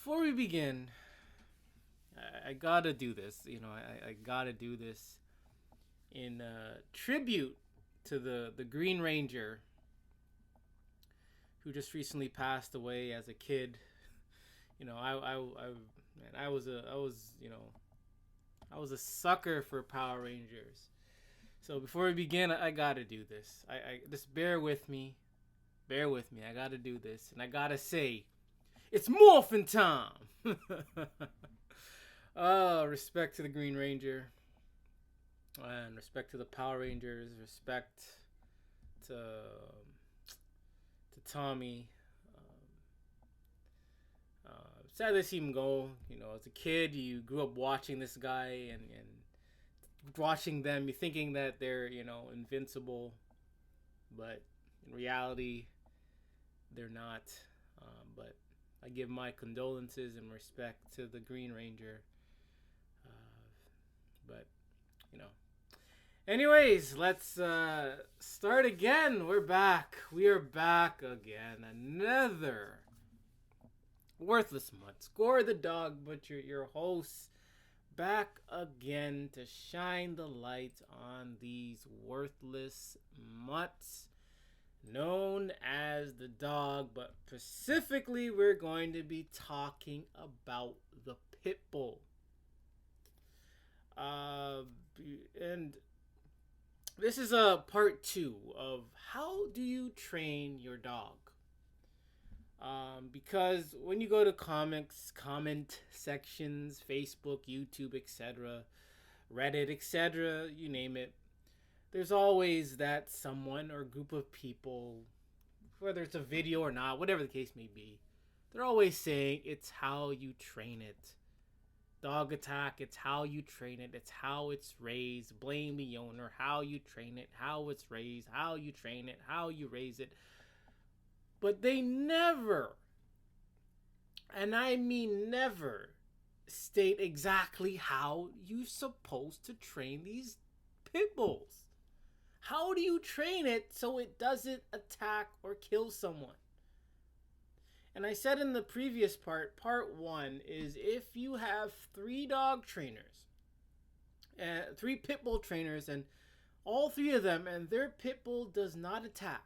Before we begin, I gotta do this. I gotta do this in tribute to the Green Ranger who just recently passed away as a kid. Man, I was a sucker for Power Rangers. So before we begin, I gotta do this. I just bear with me. Bear with me. I gotta do this, and I gotta say, it's morphin' time. Respect to the Green Ranger, and respect to the Power Rangers. Respect to Tommy. Sad to see him go. As a kid, you grew up watching this guy and watching them, you thinking that they're invincible, but in reality, they're not. But I give my condolences and respect to the Green Ranger. But anyways, let's start again. We're back. We are back again. Another worthless month. Score the Dog Butcher, your host, back again to shine the light on these worthless mutts known as the dog, but specifically we're going to be talking about the pitbull. And this is a part 2 of how do you train your dog. Because when you go to comment sections, Facebook, YouTube, etc., Reddit, etc., you name it, there's always that someone or group of people, whether it's a video or not, whatever the case may be, they're always saying it's how you train it. Dog attack, it's how you train it, it's how it's raised, blame the owner, how you train it, how it's raised, how you train it, how you raise it. But they never, and I mean never, state exactly how you're supposed to train these pit bulls. How do you train it so it doesn't attack or kill someone? And I said in the previous part 1, is if you have 3 dog trainers, 3 pit bull trainers, and all 3 of them, and their pit bull does not attack,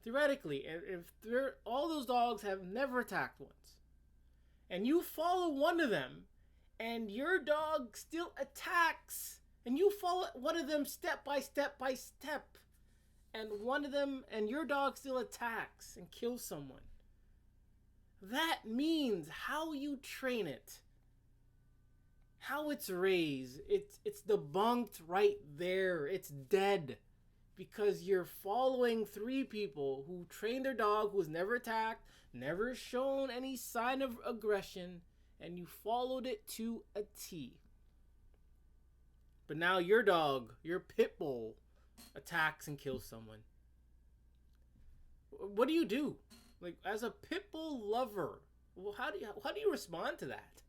theoretically, if all those dogs have never attacked once, and you follow one of them, and your dog still attacks, and you follow one of them step by step by step, and one of them, and your dog still attacks and kills someone, that means how you train it, how it's raised, it's debunked right there. It's dead. Because you're following 3 people who trained their dog, who's never attacked, never shown any sign of aggression, and you followed it to a T. But now your dog, your pit bull, attacks and kills someone. What do you do? Like, as a pit bull lover, well, how do you respond to that?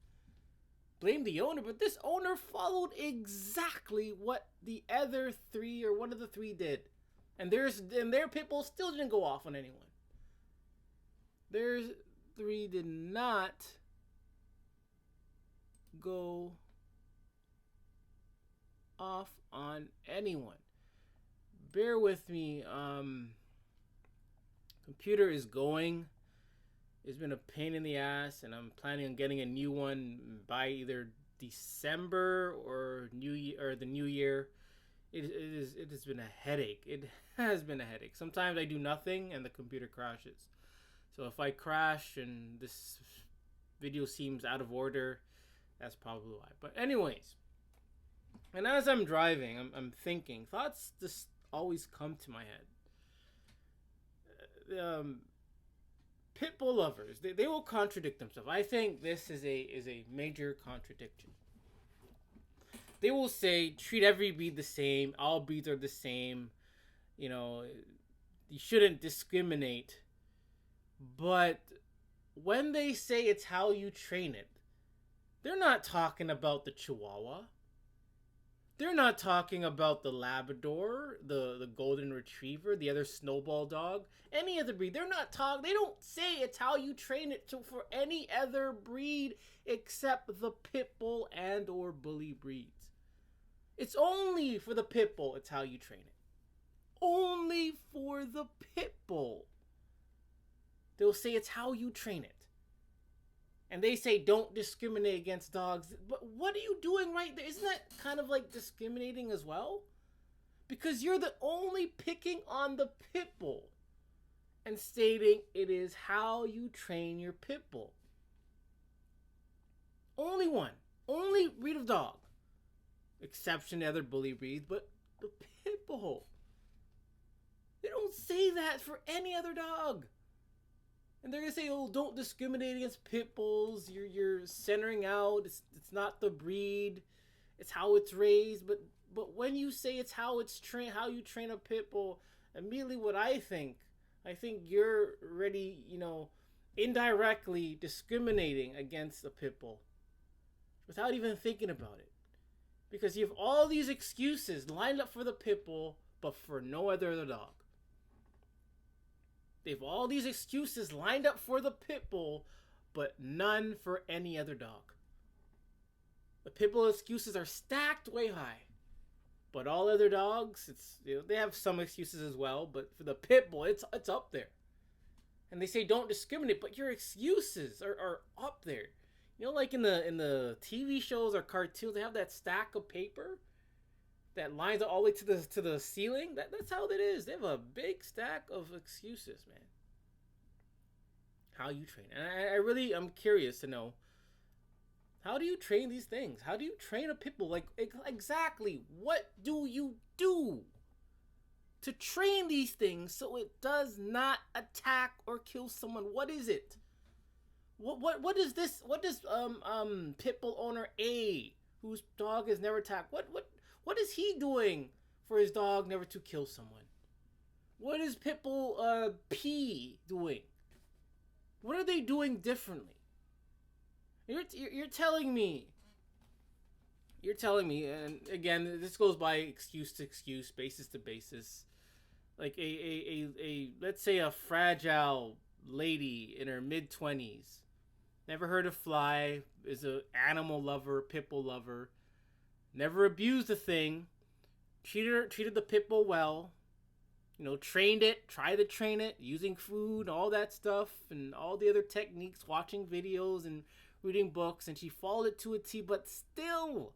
Blame the owner, but this owner followed exactly what the other 3 or one of the 3 did, and their pit bull still didn't go off on anyone. Their 3 did not go off on anyone. Bear with me. Computer is going. It's been a pain in the ass, and I'm planning on getting a new one by either December or the new year. It has been a headache. It has been a headache. Sometimes I do nothing and the computer crashes. So if I crash and this video seems out of order, that's probably why. But anyways, and as I'm driving, I'm thinking, thoughts just always come to my head. Pit bull lovers, they will contradict themselves. I think this is a major contradiction. They will say, treat every breed the same, all breeds are the same, you shouldn't discriminate. But when they say it's how you train it, they're not talking about the Chihuahua. They're not talking about the Labrador, the Golden Retriever, the other Snowball dog, any other breed. They're not talking. They don't say it's how you train it for any other breed except the pit bull and or bully breeds. It's only for the pit bull. It's how you train it. Only for the pit bull. They'll say it's how you train it. And they say don't discriminate against dogs. But what are you doing right there? Isn't that kind of like discriminating as well? Because you're the only picking on the pit bull and stating it is how you train your pit bull. Only one. Only breed of dog. Exception to other bully breeds, but the pit bull. They don't say that for any other dog. And they're going to say, oh, don't discriminate against pit bulls. You're centering out. It's not the breed. It's how it's raised. But when you say it's how you train a pit bull, immediately what I think you're already, indirectly discriminating against a pit bull without even thinking about it. Because you have all these excuses lined up for the pit bull, but for no other dog. They have all these excuses lined up for the pit bull, but none for any other dog. The pit bull excuses are stacked way high. But all other dogs, they have some excuses as well, but for the pit bull, it's up there. And they say don't discriminate, but your excuses are up there. Like in the TV shows or cartoons, they have that stack of paper that lines up all the way to the ceiling. That's how it is. They have a big stack of excuses, man. How you train. And I'm curious to know, how do you train these things? How do you train a pit bull? Like, exactly, what do you do to train these things so it does not attack or kill someone? What is it? What is this? What does pit bull owner A, whose dog has never attacked, what is he doing for his dog never to kill someone? What is pit bull P doing? What are they doing differently? You're telling me, and again, this goes by excuse to excuse, basis to basis. Like a let's say a fragile lady in her mid-20s, never heard of fly, is an animal lover, pit bull lover, never abused the thing, treated the pit bull well, trained it, tried to train it, using food, all that stuff, and all the other techniques, watching videos and reading books, and she followed it to a T, but still,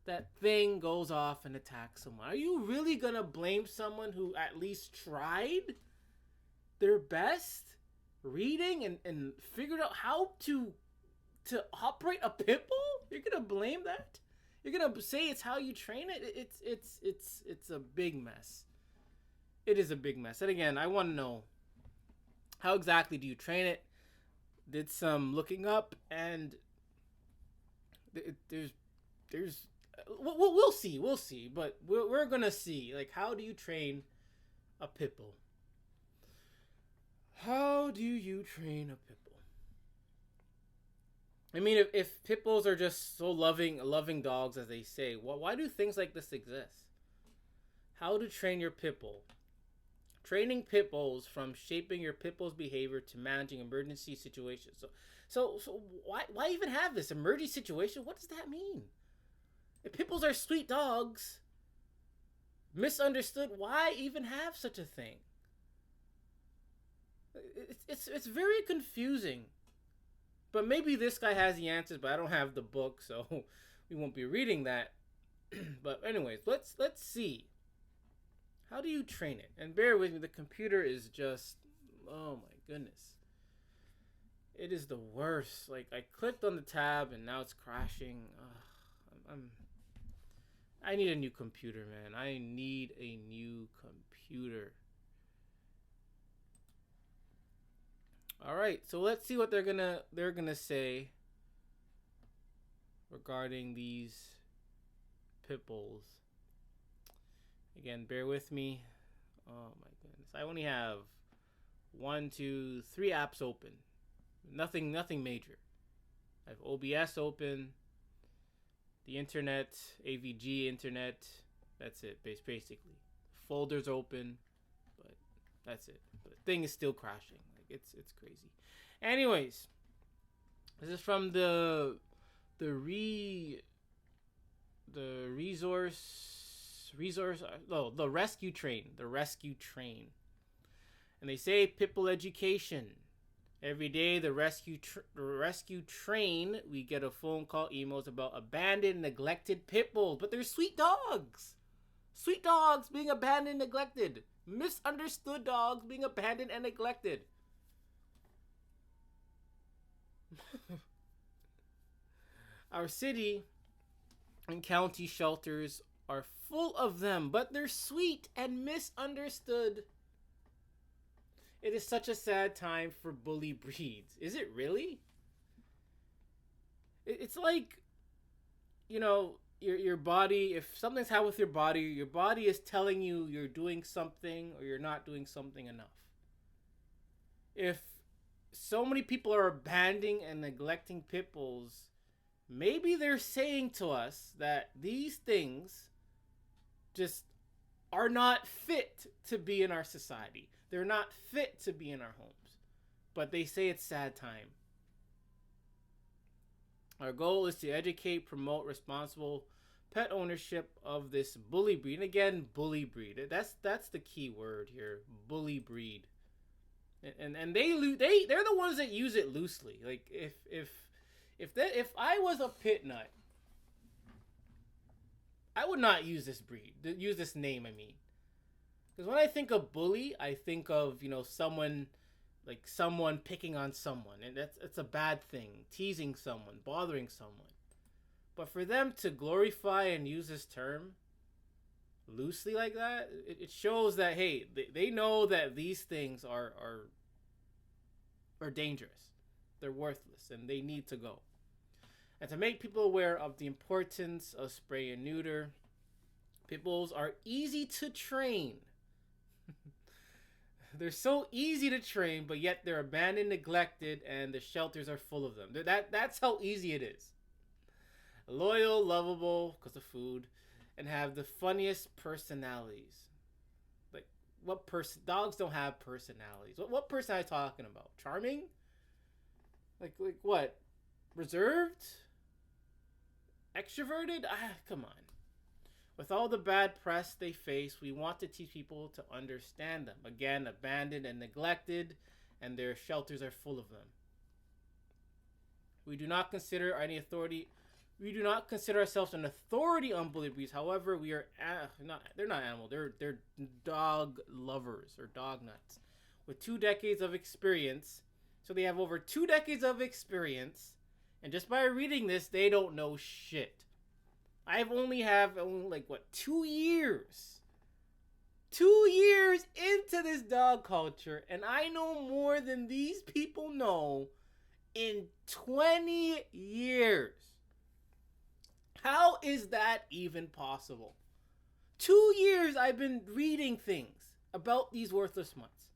that thing goes off and attacks someone. Are you really gonna blame someone who at least tried their best reading and figured out how to operate a pit bull? You're gonna blame that? You're gonna say it's how you train it? It's a big mess. It is a big mess. And again, I want to know, how exactly do you train it? Did some looking up, and there's we'll see, but we're gonna see, like, how do you train a pit bull? How do you train a pit bull? I mean, if pit bulls are just so loving dogs as they say, why do things like this exist? How to train your pit bull? Training pit bulls, from shaping your pit bull's behavior to managing emergency situations. So why even have this emergency situation? What does that mean? If pit bulls are sweet dogs, misunderstood, why even have such a thing? It's very confusing. But maybe this guy has the answers, but I don't have the book, so we won't be reading that. But anyways, let's see. How do you train it? And bear with me, the computer is just, oh my goodness. It is the worst. Like, I clicked on the tab and now it's crashing. I need a new computer, man. I need a new computer. All right, so let's see what they're gonna say regarding these pit bulls. Again, bear with me. Oh my goodness, I only have 1, 2, 3 apps open. Nothing major. I have OBS open, The internet, AVG internet, that's it, basically. Folders open, but that's it. But the thing is still crashing. Like it's crazy. Anyways, this is from the rescue train. And they say pitbull education. Every day, the rescue train, we get a phone call, emails about abandoned, neglected pit bulls. But they're sweet dogs. Sweet dogs being abandoned, neglected. Misunderstood dogs being abandoned and neglected. Our city and county shelters are full of them, but they're sweet and misunderstood. It is such a sad time for bully breeds. Is it really? It's like, your body, if something's happened with your body is telling you you're doing something or you're not doing something enough. If so many people are abandoning and neglecting pit bulls, maybe they're saying to us that these things just are not fit to be in our society. They're not fit to be in our homes. But they say it's sad time. Our goal is to educate, promote responsible pet ownership of this bully breed. And again, bully breed. That's the key word here. Bully breed. And they're the ones that use it loosely. Like if I was a pit nut, I would not use this breed. Use this name, I mean. Because when I think of bully, I think of, someone picking on someone. And it's a bad thing. Teasing someone, bothering someone. But for them to glorify and use this term loosely like that, it shows that, hey, they know that these things are dangerous. They're worthless and they need to go. And to make people aware of the importance of spay and neuter, pit bulls are easy to train. They're so easy to train, but yet they're abandoned, neglected, and the shelters are full of them. That's how easy it is. Loyal, lovable, because of food, and have the funniest personalities. Like, what person? Dogs don't have personalities. What person am I talking about? Charming? Like what? Reserved? Extroverted? Come on. With all the bad press they face, we want to teach people to understand them. Again, abandoned and neglected, and their shelters are full of them. We do not consider ourselves an authority on bully breeds. However, we are they're not animal. They're dog lovers or dog nuts with 2 decades of experience. So they have over 2 decades of experience, and just by reading this, they don't know shit. I only 2 years. 2 years into this dog culture, and I know more than these people know in 20 years. How is that even possible? 2 years I've been reading things about these worthless mutts.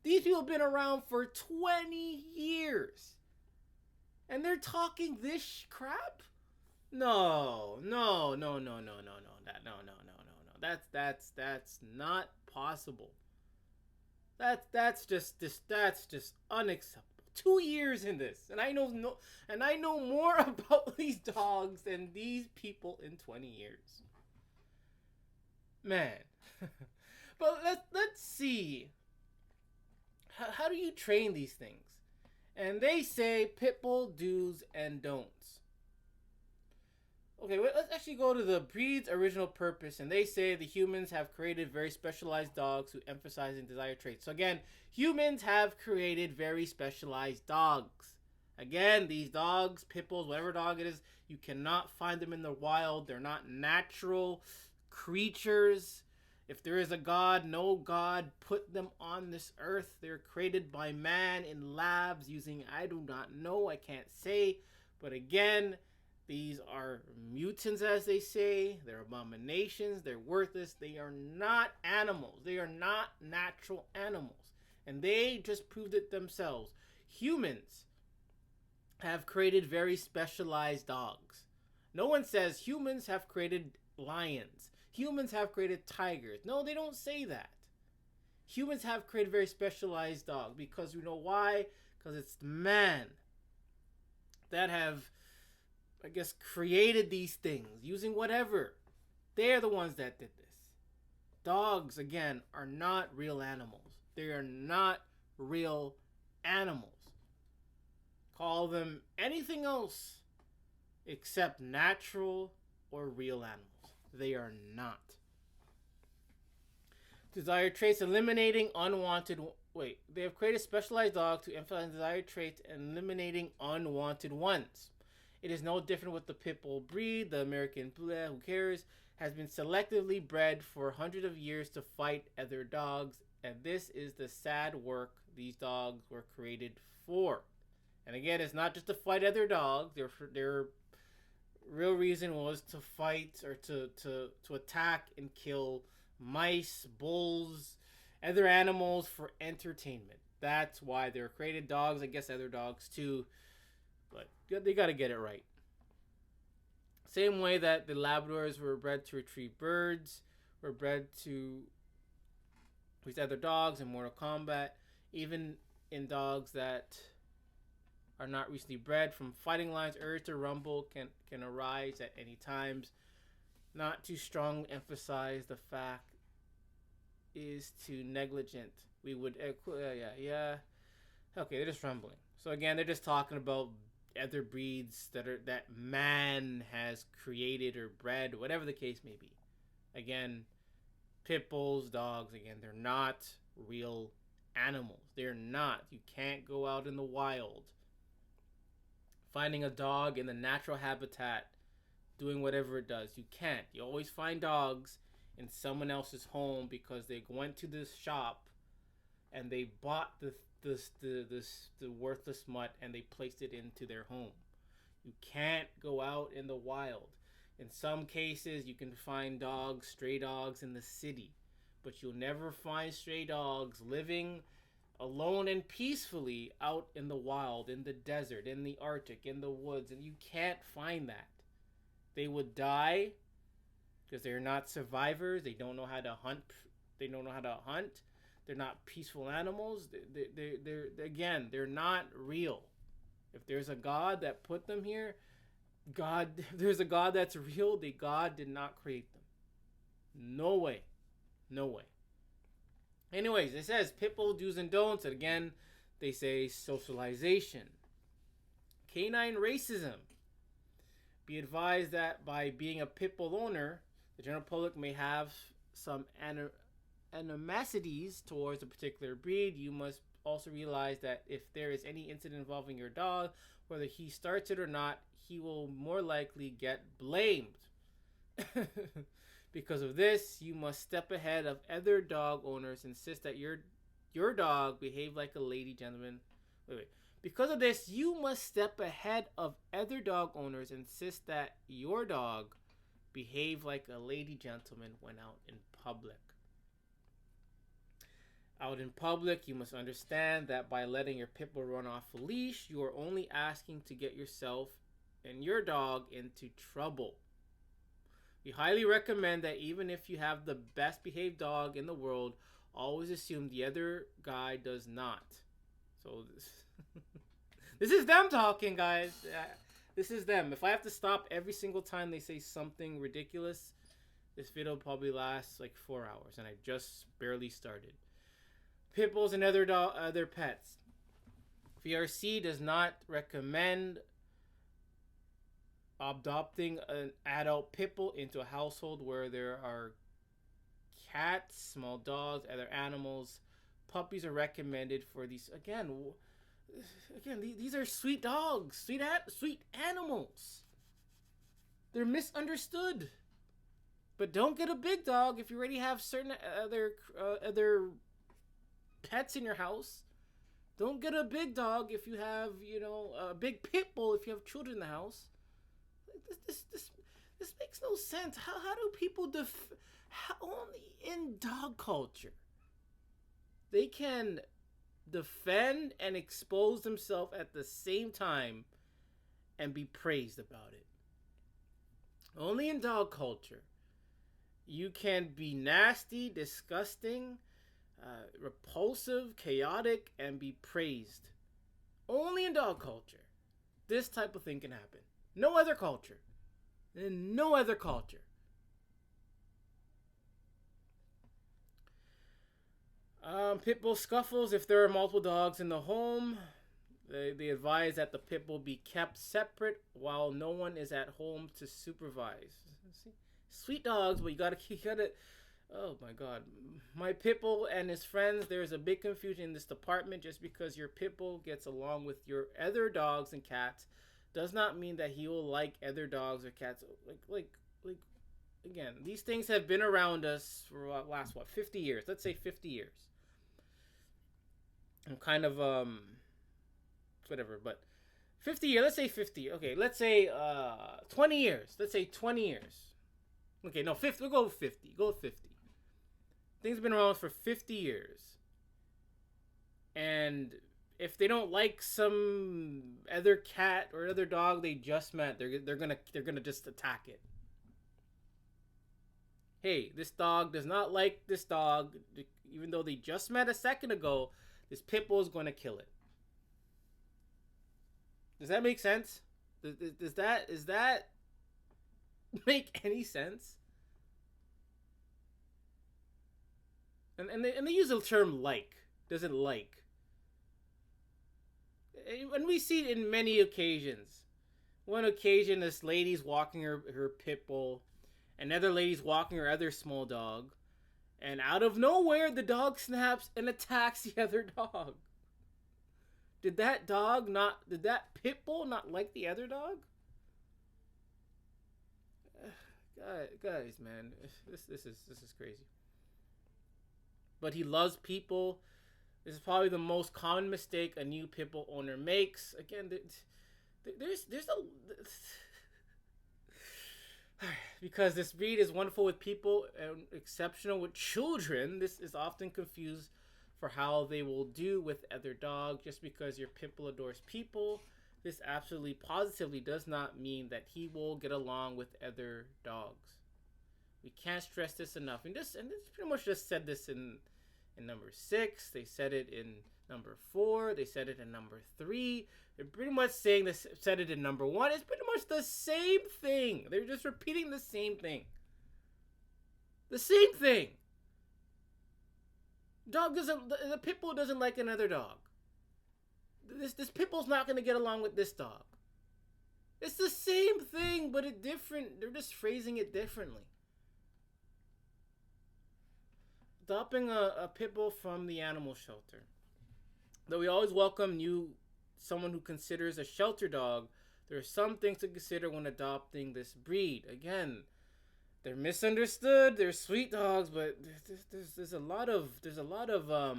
These people have been around for 20 years. And they're talking this crap? No. That's not possible. That's just unacceptable. 2 years in this, and I know more about these dogs than these people in 20 years. Man. But let's see. How do you train these things? And they say pitbull do's and don'ts. Okay, let's actually go to the breed's original purpose. And they say the humans have created very specialized dogs who emphasize and desire traits. So again, humans have created very specialized dogs. Again, these dogs, pit bulls, whatever dog it is, you cannot find them in the wild. They're not natural creatures. If there is a God, no God put them on this earth. They're created by man in labs using, I do not know, I can't say. But again, these are mutants, as they say. They're abominations. They're worthless. They are not animals. They are not natural animals. And they just proved it themselves. Humans have created very specialized dogs. No one says humans have created lions. Humans have created tigers. No, they don't say that. Humans have created very specialized dogs because you know why? Because it's man that have, I guess, created these things using whatever. They're the ones that did this. Dogs, again, are not real animals. They are not real animals. Call them anything else except natural or real animals. They are not. Desired traits eliminating unwanted. Wait, they have created specialized dogs to emphasize desired traits and eliminating unwanted ones. It is no different with the pitbull breed. The American bleh, who cares, has been selectively bred for hundreds of years to fight other dogs, and this is the sad work these dogs were created for. And again, it's not just to fight other dogs. Their real reason was to fight or to attack and kill mice, bulls, other animals for entertainment. That's why they're created. Dogs, I guess other dogs too, but they got to get it right. Same way that the Labradors were bred to retrieve birds, were bred to with other dogs in Mortal Kombat, even in dogs that are not recently bred from fighting lions, urge to rumble can arise at any times. Not too strong emphasize the fact is too negligent. We would yeah. Okay, they're just rumbling. So again, they're just talking about other breeds that man has created or bred, whatever the case may be. Again, pit bulls, dogs, again, they're not real animals. They're not. You can't go out in the wild finding a dog in the natural habitat doing whatever it does. You can't. You always find dogs in someone else's home because they went to this shop and they bought the worthless mutt and they placed it into their home. You can't go out in the wild. In some cases, you can find dogs, stray dogs in the city, but you'll never find stray dogs living alone and peacefully out in the wild, in the desert, in the Arctic, in the woods, and you can't find that. They would die because they're not survivors. They don't know how to hunt. They don't know how to hunt. They're not peaceful animals. They're not real. If there's a God that put them here, if there's a God that's real, God did not create them. No way. No way. Anyways, it says pitbull do's and don'ts. And again, they say socialization. Canine racism. Be advised that by being a pitbull owner, the general public may have some animosities towards a particular breed. You must also realize that if there is any incident involving your dog, whether he starts it or not, he will more likely get blamed. Because of this, you must step ahead of other dog owners, insist that your dog behave like a lady, gentleman. Wait. Because of this, you must step ahead of other dog owners, insist that your dog behave like a lady, gentleman when out in public. Out in public, you must understand that by letting your pit bull run off a leash, you are only asking to get yourself and your dog into trouble. We highly recommend that even if you have the best behaved dog in the world, always assume the other guy does not. So this is them talking, guys. This is them. If I have to stop every single time they say something ridiculous, this video will probably lasts like 4 hours, and I just barely started. Pit bulls and other pets. VRC does not recommend adopting an adult pit bull into a household where there are cats, small dogs, other animals. Puppies are recommended for these. Again, these are sweet dogs, sweet animals. They're misunderstood. But don't get a big dog if you already have certain other pets in your house. Don't get a big dog if you have, a big pit bull if you have children in the house. This makes no sense. How do people only in dog culture they can defend and expose themselves at the same time and be praised about it? Only in dog culture. You can be nasty, disgusting, repulsive, chaotic, and be praised. Only in dog culture. This type of thing can happen. No other culture. In no other culture. Pit bull scuffles. If there are multiple dogs in the home, they advise that the pit bull be kept separate while no one is at home to supervise. See? Sweet dogs, but you gotta. Oh my god. My pit bull and his friends, there's a big confusion in this department. Just because your pit bull gets along with your other dogs and cats does not mean that he will like other dogs or cats. Like again, these things have been around us for last 50 years. Let's say 50 years. I'm kind of whatever, but 50 years, let's say 50. Okay, let's say 20 years. Let's say 20 years. Okay, no, 50. We'll go with 50. Go with 50. Things have been around for 50 years. And if they don't like some other cat or other dog they just met, they're gonna just attack it. Hey, this dog does not like this dog, even though they just met a second ago. This pit bull is going to kill it. Does that make sense? Does that make any sense? And they use the term like. Doesn't like. And we see it in many occasions. One occasion, this lady's walking her pit bull. Another lady's walking her other small dog. And out of nowhere, the dog snaps and attacks the other dog. Did that pit bull not like the other dog? Guys, man, this is crazy. But he loves people. This is probably the most common mistake a new pit bull owner makes. Again, there's a because this breed is wonderful with people and exceptional with children. This is often confused for how they will do with other dogs. Just because your pit bull adores people, this absolutely positively does not mean that he will get along with other dogs. We can't stress this enough. And this pretty much just said this in number 6. They said it in number 4. They said it in number 3. They're pretty much saying this. Said it in number 1. It's pretty much the same thing. They're just repeating the same thing. The same thing. The pit bull doesn't like another dog. This pit bull's not going to get along with this dog. It's the same thing, but it's different. They're just phrasing it differently. Adopting a pit bull from the animal shelter. Though we always welcome someone who considers a shelter dog, there are some things to consider when adopting this breed. Again, they're misunderstood. They're sweet dogs, but there's a lot of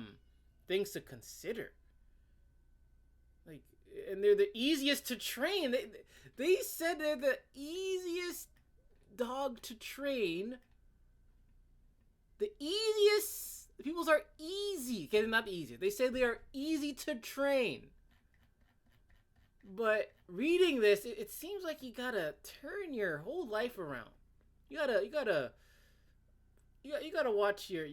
things to consider. Like, and they're the easiest to train. They said they're the easiest dog to train. The easiest. The peoples are easy. Okay, they're not the easiest. They say they are easy to train. But reading this, it seems like you gotta turn your whole life around. You gotta watch your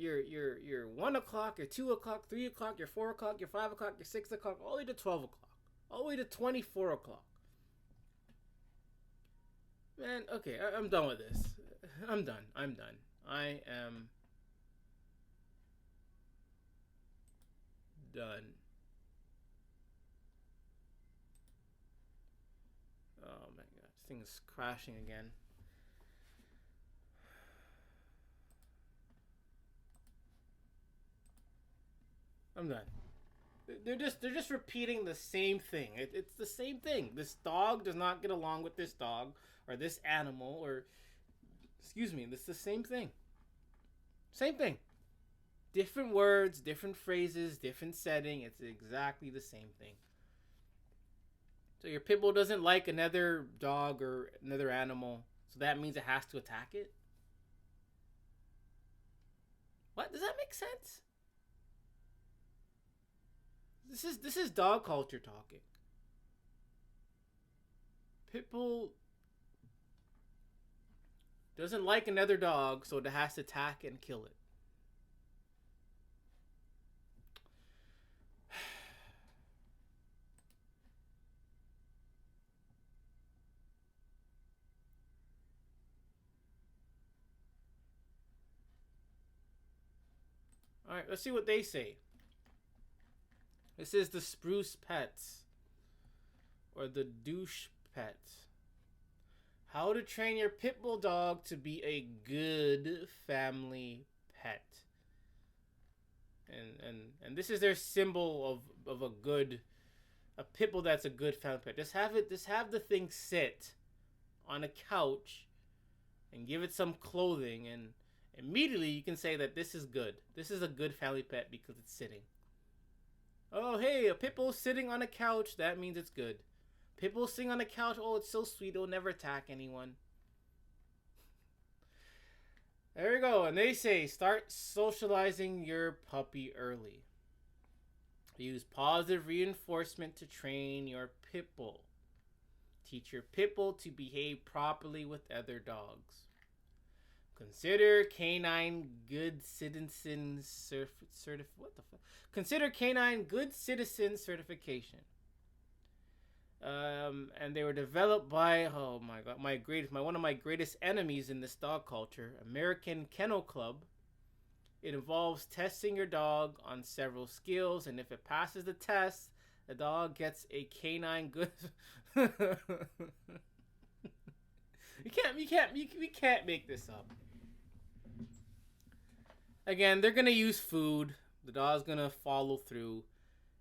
1 o'clock, your 2 o'clock, 3 o'clock, your 4 o'clock, your 5 o'clock, your 6 o'clock, all the way to 12 o'clock, all the way to 24 o'clock. Man, okay, I'm done with this. I'm done. I am done. Oh my god, this thing is crashing again. I'm done. They're just repeating the same thing. It's the same thing. This dog does not get along with this dog or this animal or excuse me, it's the same thing. Same thing. Different words, different phrases, different setting. It's exactly the same thing. So your pit bull doesn't like another dog or another animal, so that means it has to attack it? What? Does that make sense? This is dog culture talking. Pit bull doesn't like another dog, so it has to attack and kill it. All right, let's see what they say. This is the Spruce Pets or the Douche Pets. How to train your pit bull dog to be a good family pet. And this is their symbol of a pit bull that's a good family pet. Just have the thing sit on a couch and give it some clothing, and immediately you can say that this is good. This is a good family pet because it's sitting. Oh, hey, a pit bull sitting on a couch, that means it's good. Pit bull sitting on a couch, oh, it's so sweet, it'll never attack anyone. There we go. And they say start socializing your puppy early. Use positive reinforcement to train your pit bull. Teach your pit bull to behave properly with other dogs. Consider canine good citizen Consider canine good citizen certification. And they were developed by one of my greatest enemies in this dog culture, American Kennel Club. It involves testing your dog on several skills, and if it passes the test, the dog gets a canine good. We can't make this up. Again, they're gonna use food. The dog's gonna follow through.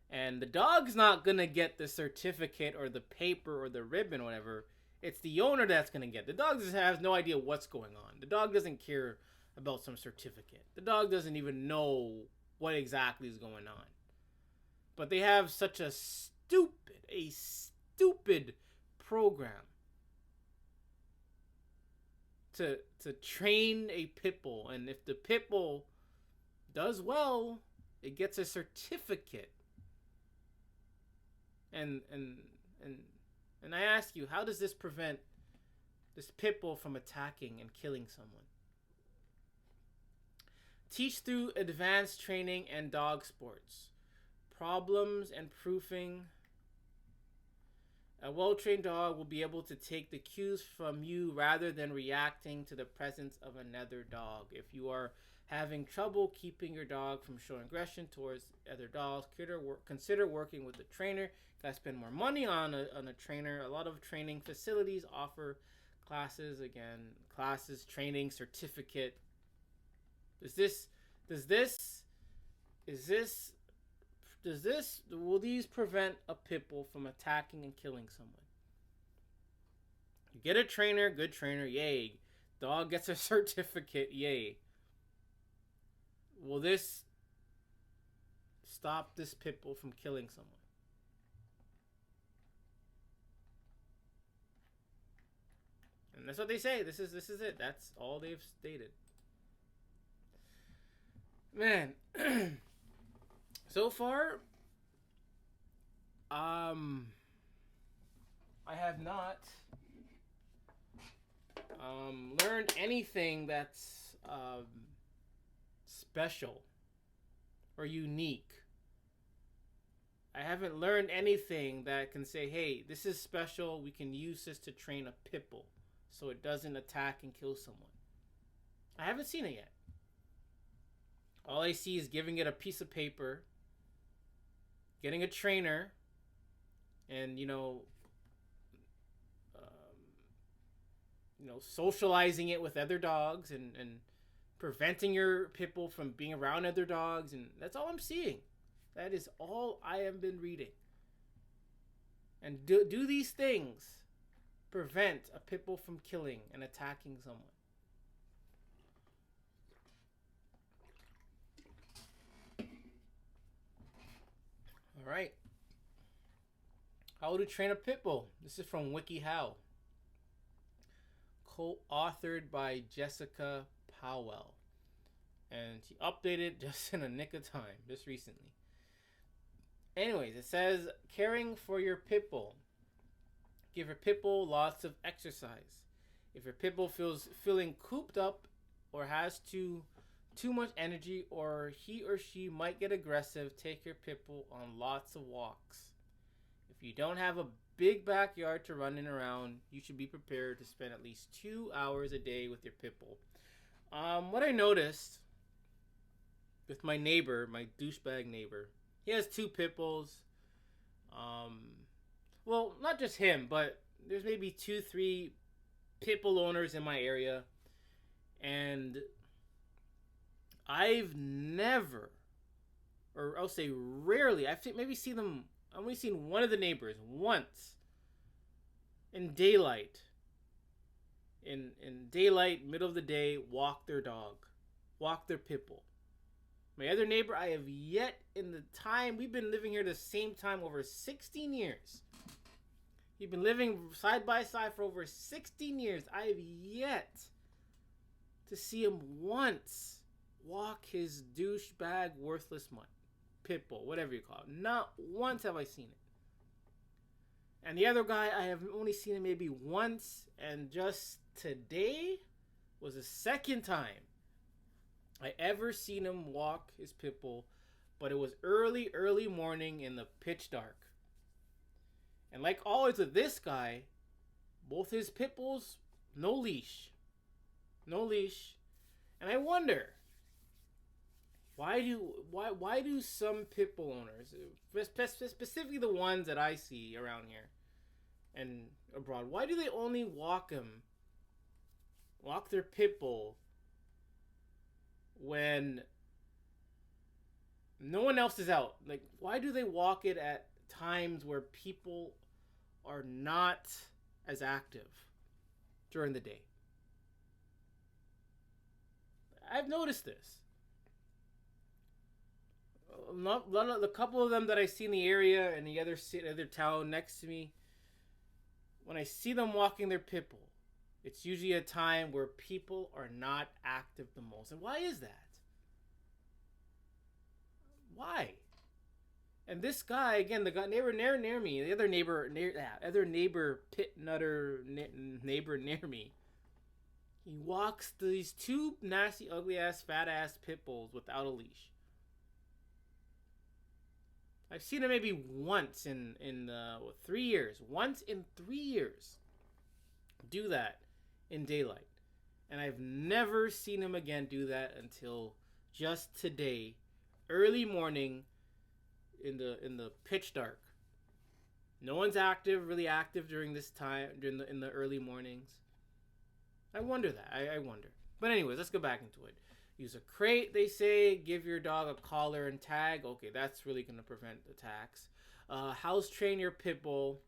And the dog's not going to get the certificate or the paper or the ribbon or whatever. It's the owner that's going to get. The dog just has no idea what's going on. The dog doesn't care about some certificate. The dog doesn't even know what exactly is going on. But they have such a stupid program to train a pit bull. And if the pit bull does well, it gets a certificate. And I ask you, how does this prevent this pit bull from attacking and killing someone? Teach through advanced training and dog sports. Problems and proofing. A well-trained dog will be able to take the cues from you rather than reacting to the presence of another dog. If you are having trouble keeping your dog from showing aggression towards other dogs, consider working with a trainer. Gotta spend more money on a trainer. A lot of training facilities offer classes, training, certificate. Will these prevent a pit bull from attacking and killing someone? You get a trainer, good trainer, yay. Dog gets a certificate, yay. Will this stop this pit bull from killing someone? And that's what they say. This is it. That's all they've stated. Man, so far, I have not learned anything that's special or unique. I haven't learned anything that can say, hey, this is special. We can use this to train a pit bull so it doesn't attack and kill someone. I haven't seen it yet. All I see is giving it a piece of paper, getting a trainer, and socializing it with other dogs and preventing your pit bull from being around other dogs, and that's all I'm seeing. That is all I have been reading. And do these things prevent a pit bull from killing and attacking someone? All right. How to train a pit bull. This is from WikiHow. Co-authored by Jessica Powell. And she updated just in a nick of time, just recently. Anyways, it says, caring for your pit bull. Give your pit bull lots of exercise. If your pit bull feeling cooped up or has too much energy, or he or she might get aggressive, take your pit bull on lots of walks. If you don't have a big backyard to run in around, you should be prepared to spend at least 2 hours a day with your pit bull. What I noticed with my neighbor, my douchebag neighbor, he has 2 pit bulls. Well, not just him, but there's maybe 2-3 pit bull owners in my area, and I've never, or I'll say rarely, I've maybe seen them. I've only seen one of the neighbors once in daylight. In daylight, middle of the day, walk their dog, walk their pit bull. My other neighbor, I have yet, in the time we've been living here the same time, over 16 years. We've been living side by side for over 16 years. I have yet to see him once walk his douchebag, worthless pit bull, whatever you call it. Not once have I seen it. And the other guy, I have only seen him maybe once, and just today was the second time I ever seen him walk his pit bull, but it was early morning in the pitch dark. And like always with this guy, both his pit bulls, no leash. And I wonder, why do some pit bull owners, specifically the ones that I see around here and abroad, why do they only walk their pit bull when no one else is out? Like, why do they walk it at times where people are not as active during the day? I've noticed this. A couple of them that I see in the area and the other town next to me, when I see them walking their pit bull, it's usually a time where people are not active the most. And why is that? Why? And this guy, again, the guy neighbor near me, the other neighbor pit nutter neighbor near me, he walks these 2 nasty, ugly ass, fat ass pit bulls without a leash. I've seen him maybe once in 3 years. Once in 3 years, do that in daylight, and I've never seen him again do that until just today, early morning, in the pitch dark. No one's really active during this time, in the early mornings. I wonder that. I wonder. But anyways, let's go back into it. Use a crate, they say. Give your dog a collar and tag. Okay, that's really going to prevent attacks. House train your pit bull.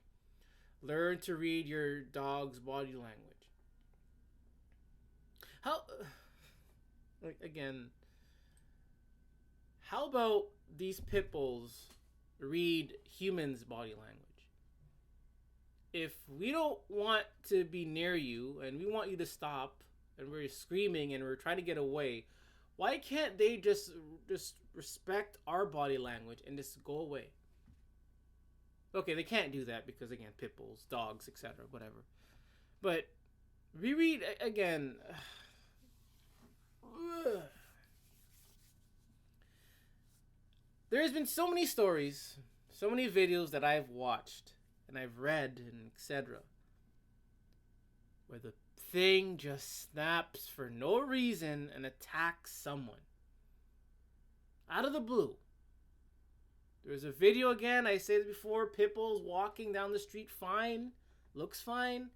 Learn to read your dog's body language. How about these pit bulls read humans' body language? If we don't want to be near you and we want you to stop and we're screaming and we're trying to get away, why can't they just respect our body language and just go away? Okay, they can't do that because, again, pit bulls, dogs, etc., whatever. But reread again. There's been so many stories, so many videos that I've watched and I've read and etc., where the thing just snaps for no reason and attacks someone out of the blue. There's a video, again, I said it before, pit bulls walking down the street fine, looks fine.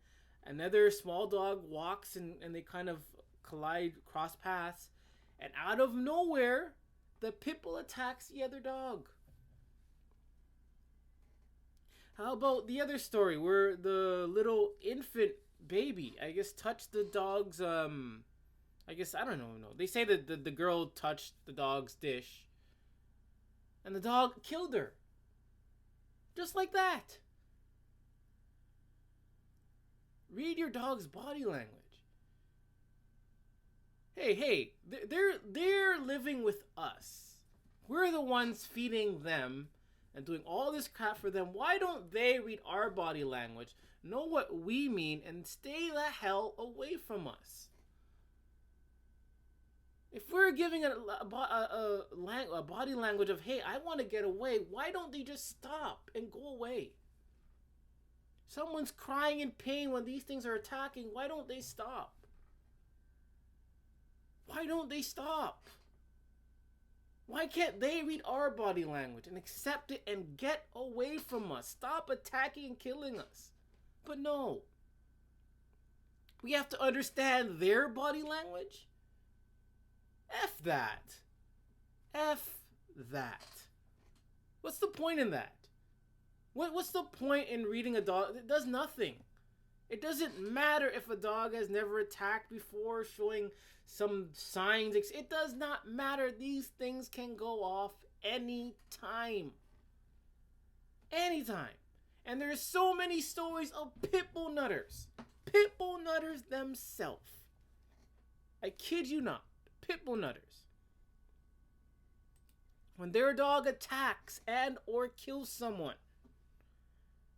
Another small dog walks and they kind of collide, cross paths, and out of nowhere, the pit bull attacks the other dog. How about the other story where the little infant baby, I guess, touched the dog's, I don't know. They say that the girl touched the dog's dish, and the dog killed her. Just like that. Read your dog's body language. Hey, they're living with us. We're the ones feeding them. and doing all this crap for them, why don't they read our body language, know what we mean, and stay the hell away from us? If we're giving a body language of, hey, I want to get away, why don't they just stop and go away? Someone's crying in pain when these things are attacking. Why don't they stop? Why don't they stop? Why can't they read our body language and accept it and get away from us? Stop attacking and killing us. But no. We have to understand their body language? F that. F that. What's the point in that? What's the point in reading a dog? It does nothing. It doesn't matter if a dog has never attacked before, showing some signs. It does not matter. These things can go off anytime. Anytime. And there's so many stories of pitbull nutters. Pitbull nutters themselves. I kid you not. Pitbull nutters. When their dog attacks and or kills someone,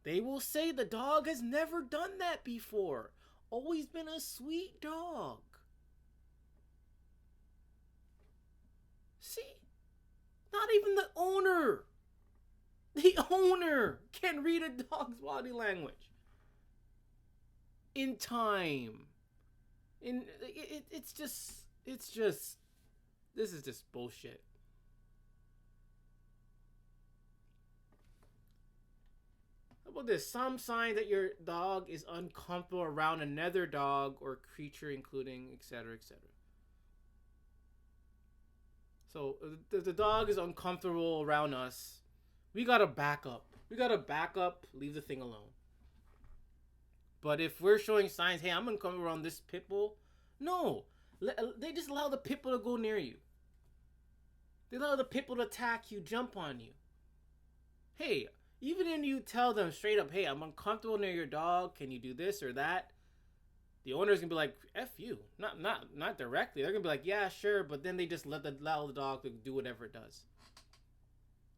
they will say the dog has never done that before. Always been a sweet dog. See? Not even the owner. The owner can read a dog's body language. In time. It's just, this is just bullshit. How about this? Some sign that your dog is uncomfortable around another dog or creature, including etc., etc. So if the dog is uncomfortable around us, we gotta back up. Leave the thing alone. But if we're showing signs, hey, I'm uncomfortable around this pit bull, no. They just allow the pit bull to go near you. They allow the pit bull to attack you, jump on you. Hey, even if you tell them straight up, hey, I'm uncomfortable near your dog, can you do this or that? The owner's gonna be like, F you. Not directly. They're gonna be like, yeah, sure, but then they just allow the dog to do whatever it does.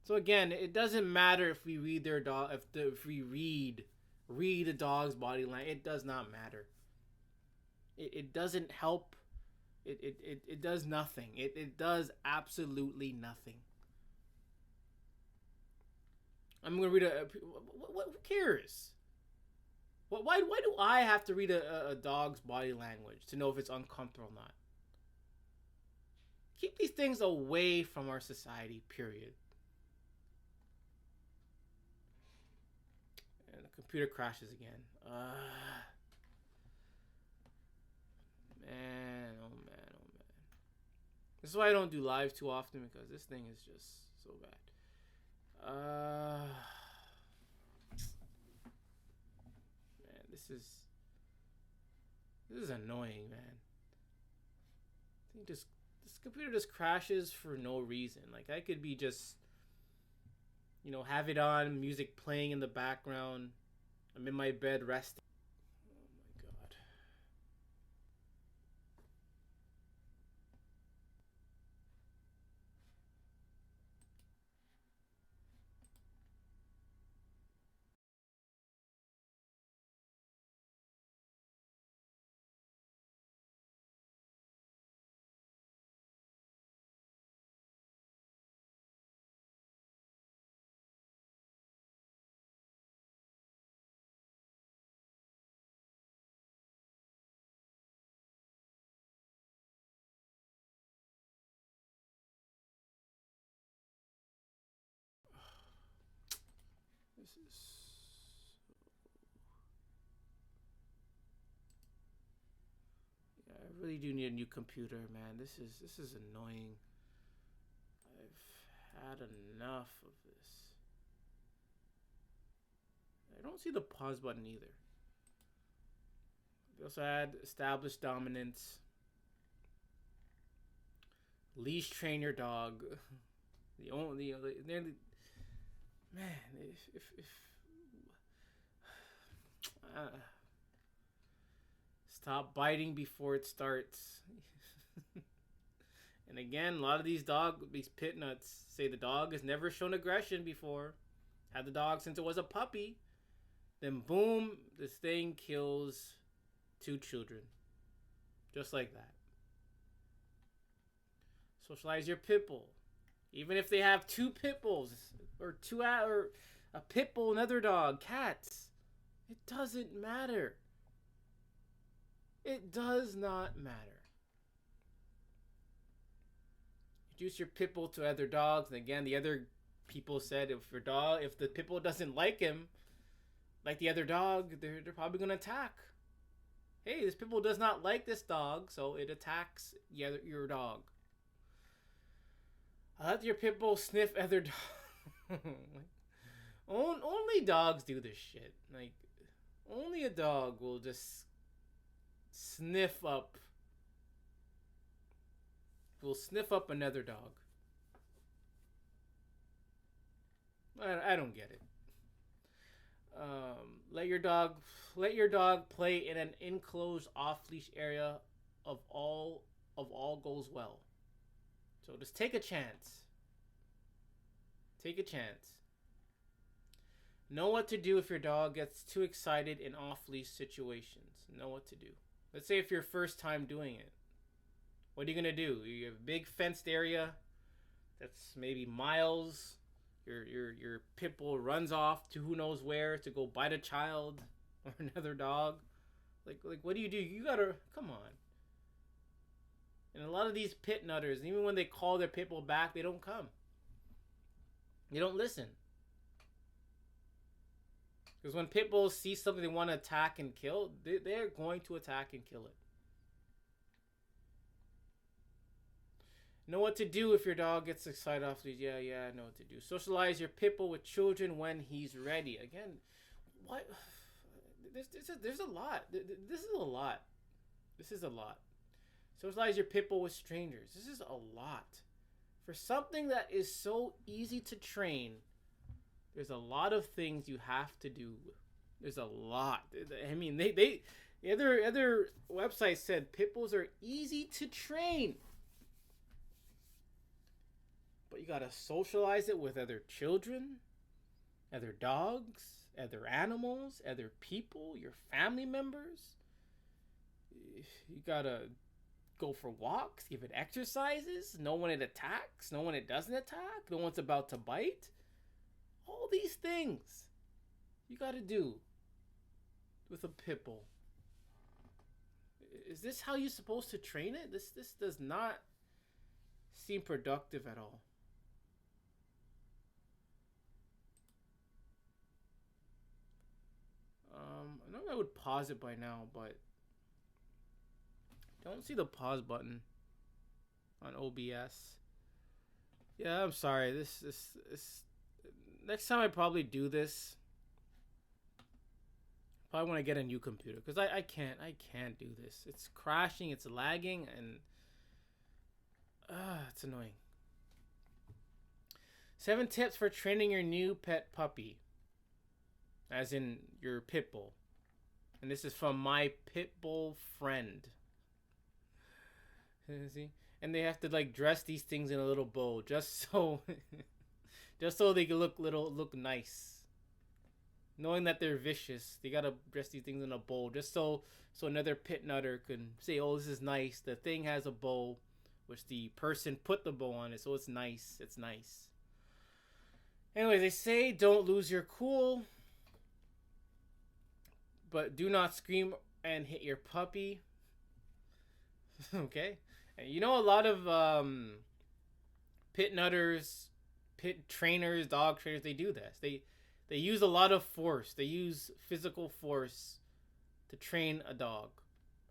So again, it doesn't matter if we read their dog, if we read the dog's body language. It does not matter. It doesn't help. It does nothing. It does absolutely nothing. I'm gonna read who cares? Why do I have to read a dog's body language to know if it's uncomfortable or not? Keep these things away from our society, period. And the computer crashes again. Man, oh man, oh man. This is why I don't do live too often, because this thing is just so bad. Man, this is annoying, man. This computer just crashes for no reason. Like, I could be just, have it on, music playing in the background. I'm in my bed resting. Oh my god. This is... Yeah, I really do need a new computer, man. This is annoying. I've had enough of this. I don't see the pause button either. We also had established dominance. Leash train your dog. The only man, if stop biting before it starts. And again, a lot of these pit nuts say the dog has never shown aggression before. had the dog since it was a puppy. Then boom, this thing kills 2 children. Just like that. Socialize your pit bull. Even if they have 2 pit bulls or a pit bull, another dog, cats, it doesn't matter. It does not matter. Introduce your pit bull to other dogs, and again, the other people said if the pit bull doesn't like him, like the other dog, they're probably gonna attack. Hey, this pit bull does not like this dog, so it attacks your dog. Let your pit bull sniff other dogs. Only dogs do this shit. Like, only a dog will just sniff up. Will sniff up another dog. I don't get it. Let your dog play in an enclosed off-leash area of all goes well. So just take a chance. Take a chance. Know what to do if your dog gets too excited in off-leash situations. Know what to do. Let's say if you're first time doing it. What are you going to do? You have a big fenced area that's maybe miles. Your pit bull runs off to who knows where to go bite a child or another dog. Like what do? You gotta, come on. And a lot of these pit nutters, even when they call their pit bull back, they don't come. They don't listen. Because when pit bulls see something they want to attack and kill, they're going to attack and kill it. Know what to do if your dog gets excited off leash. Yeah, I know what to do. Socialize your pit bull with children when he's ready. Again, what? There's a lot. This is a lot. This is a lot. Socialize your pit bull with strangers. This is a lot. For something that is so easy to train, there's a lot of things you have to do. There's a lot. I mean, the other website said pit bulls are easy to train. But you gotta socialize it with other children, other dogs, other animals, other people, your family members. You gotta go for walks, give it exercises, know when it attacks, know when it doesn't attack, know when it's about to bite. All these things you gotta do with a pit bull. Is this how you're supposed to train it? This does not seem productive at all. I know I would pause it by now, but don't see the pause button on OBS. Yeah, I'm sorry. This next time I probably do this, probably want to get a new computer because I can't do this. It's crashing, it's lagging, and it's annoying. 7 tips for training your new pet puppy, as in your pit bull. And this is from my pit bull friend. See? And they have to like dress these things in a little bowl just so they can look nice. Knowing that they're vicious, they gotta dress these things in a bowl just so another pit nutter can say, "Oh, this is nice." The thing has a bowl, which the person put the bowl on it, so it's nice. It's nice. Anyways, they say don't lose your cool, but do not scream and hit your puppy. Okay? And you know, a lot of pit nutters, pit trainers, dog trainers, they do this. They use a lot of force. They use physical force to train a dog.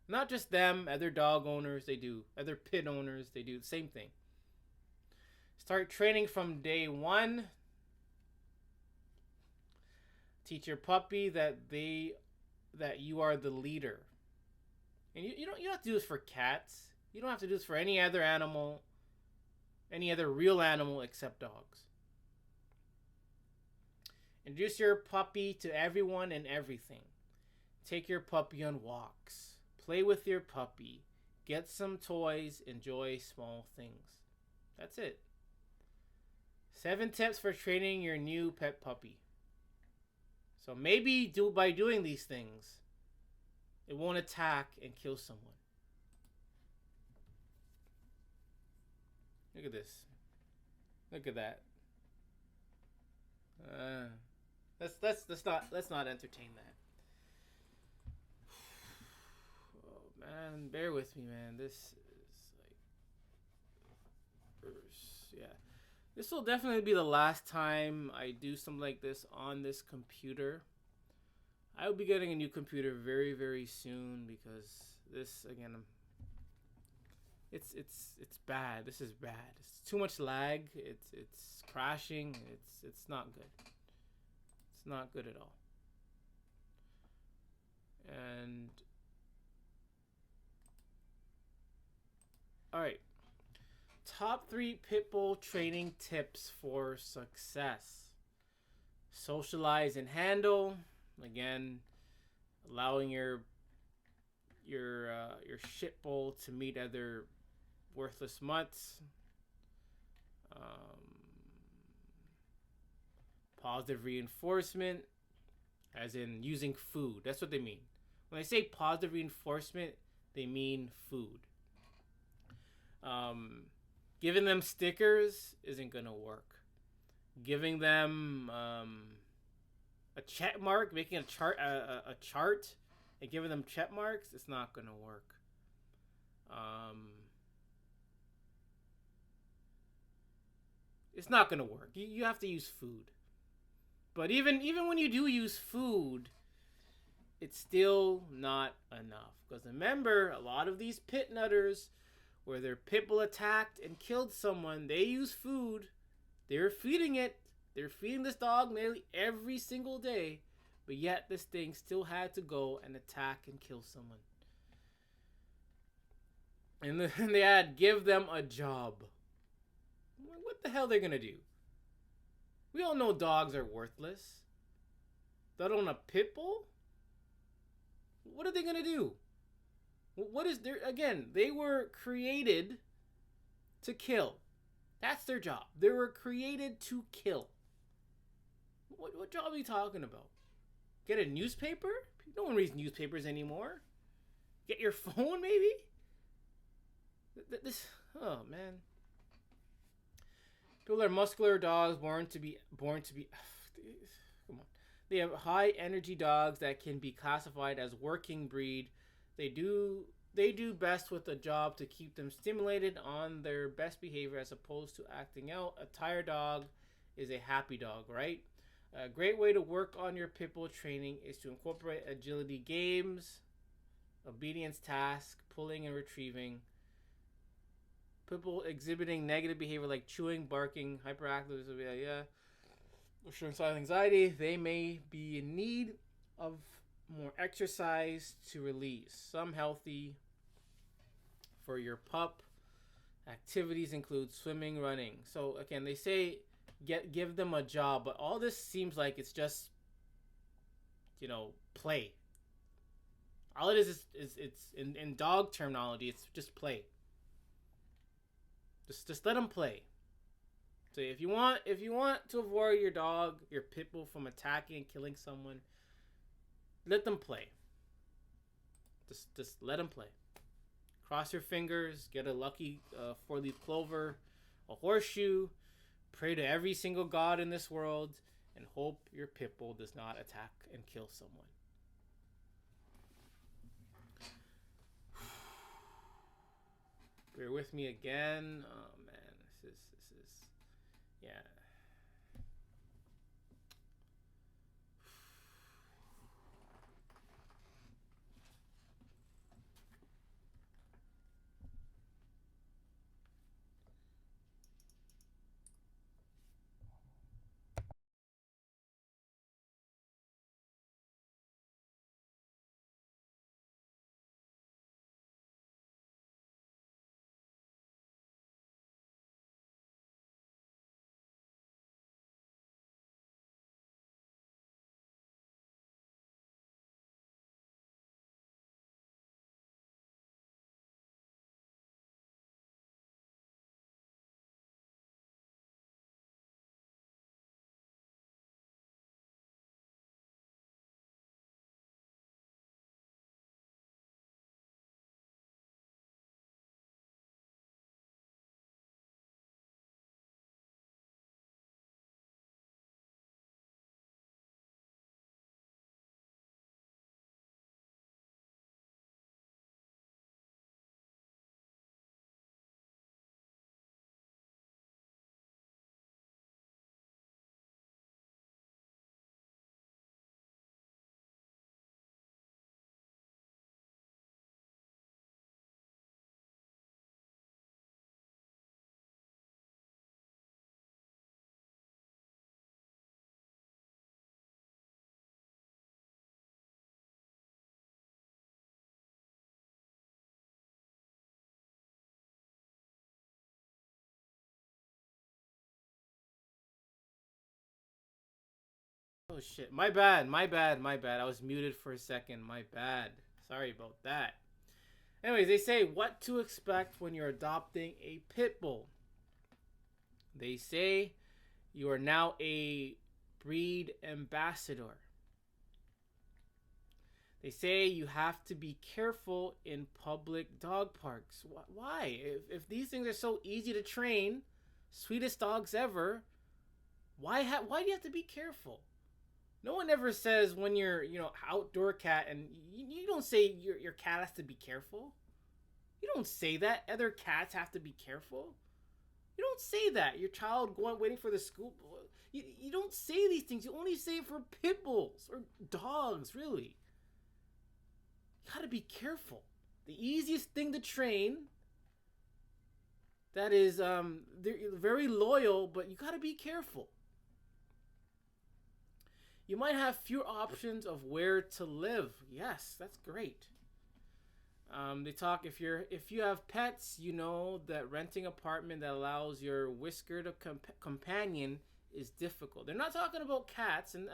Not just them, other dog owners, they do. Other pit owners, they do the same thing. Start training from day 1. Teach your puppy that you are the leader. And you don't have to do this for cats. You don't have to do this for any other animal, any other real animal except dogs. Introduce your puppy to everyone and everything. Take your puppy on walks. Play with your puppy. Get some toys. Enjoy small things. That's it. 7 tips for training your new pet puppy. So maybe by doing these things, it won't attack and kill someone. Look at this. Look at that. Let's not entertain that. Oh man, bear with me, man. This is like, yeah. This will definitely be the last time I do something like this on this computer. I will be getting a new computer very, very soon because this again, it's bad. This is bad. It's too much lag. It's crashing. It's not good. It's not good at all. And all right, top 3 pitbull training tips for success. Socialize and handle. Again, allowing your shit bowl to meet other worthless mutts. Positive reinforcement, as in using food. That's what they mean. When they say positive reinforcement, they mean food. Giving them stickers isn't gonna work. Giving them a check mark, making a chart, and giving them check marks, it's not gonna work. It's not gonna work. You have to use food. But even when you do use food, it's still not enough. Because remember, a lot of these pit nutters, where their pit bull attacked and killed someone, they use food. They're feeding it. They're feeding this dog nearly every single day. But yet this thing still had to go and attack and kill someone. And then they had give them a job. What the hell they're gonna do? We all know dogs are worthless. That on a pit bull? What are they gonna do? What is their, again, they were created to kill. That's their job. They were created to kill. What job are you talking about? Get a newspaper? No one reads newspapers anymore. Get your phone, maybe? This, oh man. People are muscular dogs born to be. Come on. They have high energy dogs that can be classified as working breed. They do best with a job to keep them stimulated on their best behavior as opposed to acting out. A tired dog is a happy dog, right? A great way to work on your pit bull training is to incorporate agility games, obedience tasks, pulling and retrieving. Pit bull exhibiting negative behavior like chewing, barking, hyperactive, showing signs of anxiety, they may be in need of more exercise to release. Some healthy for your pup activities include swimming, running. So again, they say give them a job, but all this seems like it's just play. All it is it's in dog terminology, it's just play. Just let them play. So if you want to avoid your dog, your pit bull from attacking and killing someone, let them play. Just let them play. Cross your fingers, get a lucky 4-leaf clover, a horseshoe, pray to every single god in this world, and hope your pit bull does not attack and kill someone. Bear with me again. Oh man, this is yeah. Oh shit. My bad. My bad. My bad. I was muted for a second. My bad. Sorry about that. Anyways, they say what to expect when you're adopting a pit bull. They say you are now a breed ambassador. They say you have to be careful in public dog parks. Why? If these things are so easy to train, sweetest dogs ever, why do you have to be careful? No one ever says when you're, outdoor cat and you don't say your cat has to be careful. You don't say that. Other cats have to be careful. You don't say that. Your child going waiting for the school. You don't say these things. You only say it for pit bulls or dogs, really. You gotta be careful. The easiest thing to train. That is, they're very loyal, but you gotta be careful. You might have fewer options of where to live. Yes, that's great. They talk if you have pets, you know that renting an apartment that allows your whiskered companion is difficult. They're not talking about cats, and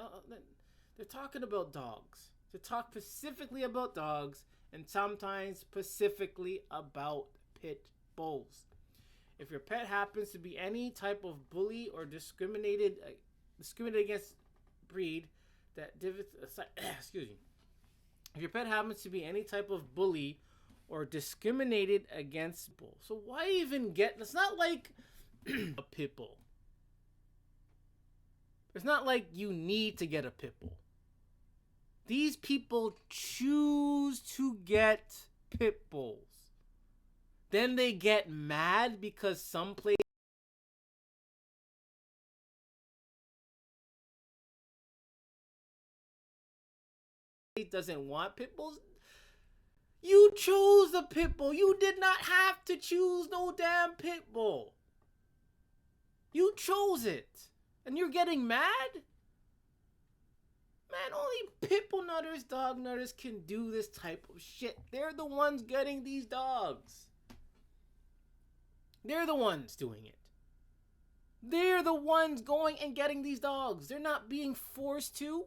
they're talking about dogs. To talk specifically about dogs, and sometimes specifically about pit bulls. If your pet happens to be any type of bully or discriminated against breed, excuse me. If your pet happens to be any type of bully or discriminated against bull, so why even get? It's not like a pit bull. It's not like you need to get a pit bull. These people choose to get pit bulls. Then they get mad because some place doesn't want pit bulls. You chose the pit bull. You did not have to choose no damn pit bull. You chose it. And you're getting mad? Man, only pit bull nutters, dog nutters can do this type of shit. They're the ones getting these dogs. They're the ones doing it. They're the ones going and getting these dogs. They're not being forced to.